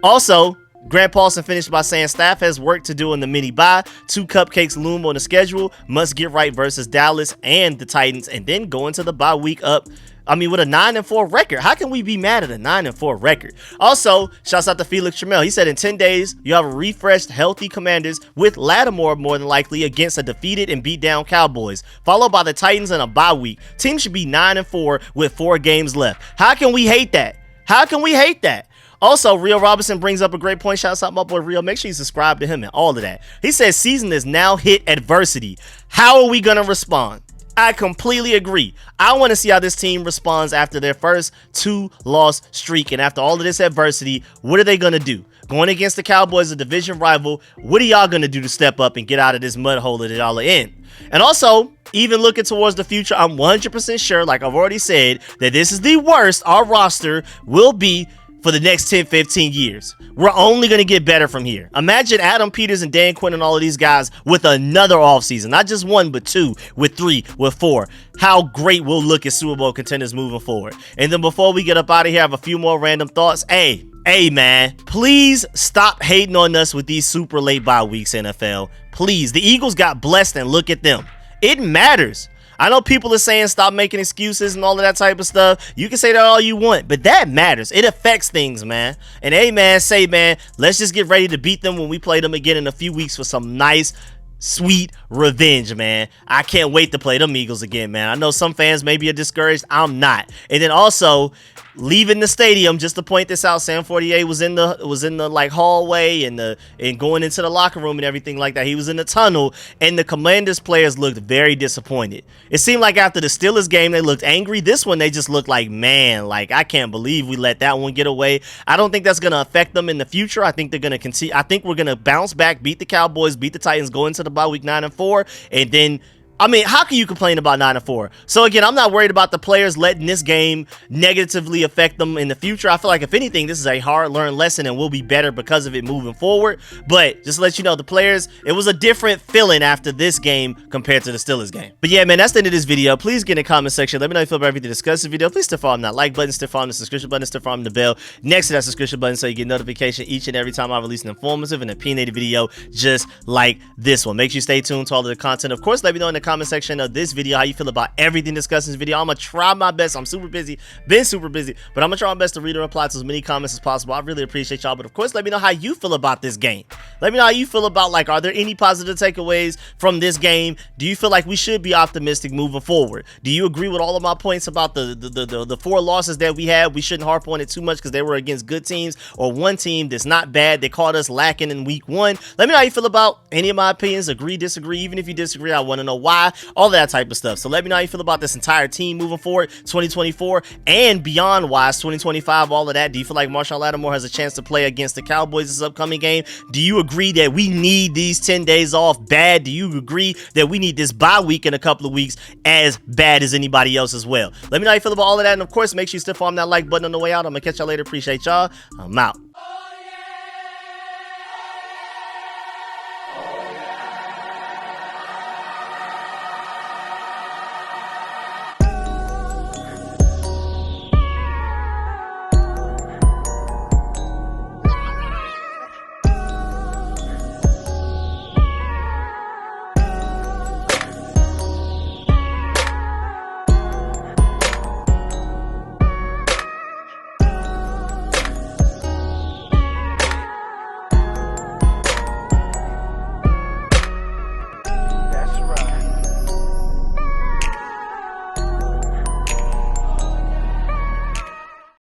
Speaker 1: Also, Grant Paulson finished by saying staff has work to do in the mini bye. 2 cupcakes loom on the schedule. Must get right versus Dallas and the Titans, and then go into the bye week up. With a 9-4 record. How can we be mad at a 9-4 record? Also, shouts out to Felix Trammell. He said in 10 days, you have a refreshed, healthy Commanders with Lattimore more than likely against a defeated and beat down Cowboys, followed by the Titans in a bye week. Team should be 9-4 with 4 games left. How can we hate that? Also, Rio Robinson brings up a great point. Shouts out my boy Rio. Make sure you subscribe to him and all of that. He says season has now hit adversity. How are we going to respond? I completely agree. I want to see how this team responds after their first 2-loss streak. And after all of this adversity, what are they going to do? Going against the Cowboys, a division rival, what are y'all going to do to step up and get out of this mud hole that y'all are in? And also, even looking towards the future, I'm 100% sure, like I've already said, that this is the worst our roster will be for the next 10-15 years. We're only going to get better from here. Imagine Adam Peters and Dan Quinn and all of these guys with another offseason. Not just 1, but 2, with 3, with 4. How great we'll look as Super Bowl contenders moving forward. And then before we get up out of here, I have a few more random thoughts. Hey man, please stop hating on us with these super late bye weeks, NFL. Please. The Eagles got blessed and look at them. It matters. I know people are saying stop making excuses and all of that type of stuff. You can say that all you want, but that matters. It affects things, man. And man, let's just get ready to beat them when we play them again in a few weeks for some nice, sweet revenge, man. I can't wait to play them Eagles again, man. I know some fans maybe are discouraged. I'm not. And then also, leaving the stadium, just to point this out, Sam 48 was in the like hallway and going into the locker room and everything like that. He was in the tunnel, and the Commanders players looked very disappointed. It seemed like after the Steelers game, they looked angry. This one, they just looked like, man, like I can't believe we let that one get away. I don't think that's going to affect them in the future. I think they're going to continue. I think we're going to bounce back, beat the Cowboys, beat the Titans, go into the bye week 9-4, and then how can you complain about 9-4? So again, I'm not worried about the players letting this game negatively affect them in the future. I feel like if anything, this is a hard-learned lesson and we'll be better because of it moving forward. But just to let you know, the players, it was a different feeling after this game compared to the Steelers game. But yeah, man, that's the end of this video. Please get in the comment section. Let me know how you feel about everything discussed in the video. Please still follow that like button, still follow the subscription button, still follow the bell next to that subscription button so you get notification each and every time I release an informative and opinionated video just like this one. Make sure you stay tuned to all of the content. Of course, let me know in the comments comment section of this video how you feel about everything discussed in this video. I'm gonna try my best. I'm super busy, been super busy, but I'm gonna try my best to read and reply to as many comments as possible. I really appreciate y'all, but of course, let me know how you feel about this game. Let me know how you feel about, like, are there any positive takeaways from this game? Do you feel like we should be optimistic moving forward? Do you agree with all of my points about the 4 losses that we had? We shouldn't harp on it too much because they were against good teams, or one team that's not bad. They caught us lacking in week 1. Let me know how you feel about any of my opinions. Agree, disagree. Even if you disagree, I want to know why. All that type of stuff. So let me know how you feel about this entire team moving forward, 2024 and beyond wise, 2025, all of that. Do you feel like Marshawn Lattimore has a chance to play against the Cowboys this upcoming game? Do you agree that we need these 10 days off bad? Do you agree that we need this bye week in a couple of weeks as bad as anybody else as well? Let me know how you feel about all of that. And of course, make sure you still farm that like button on the way out. I'm going to catch y'all later. Appreciate y'all. I'm out.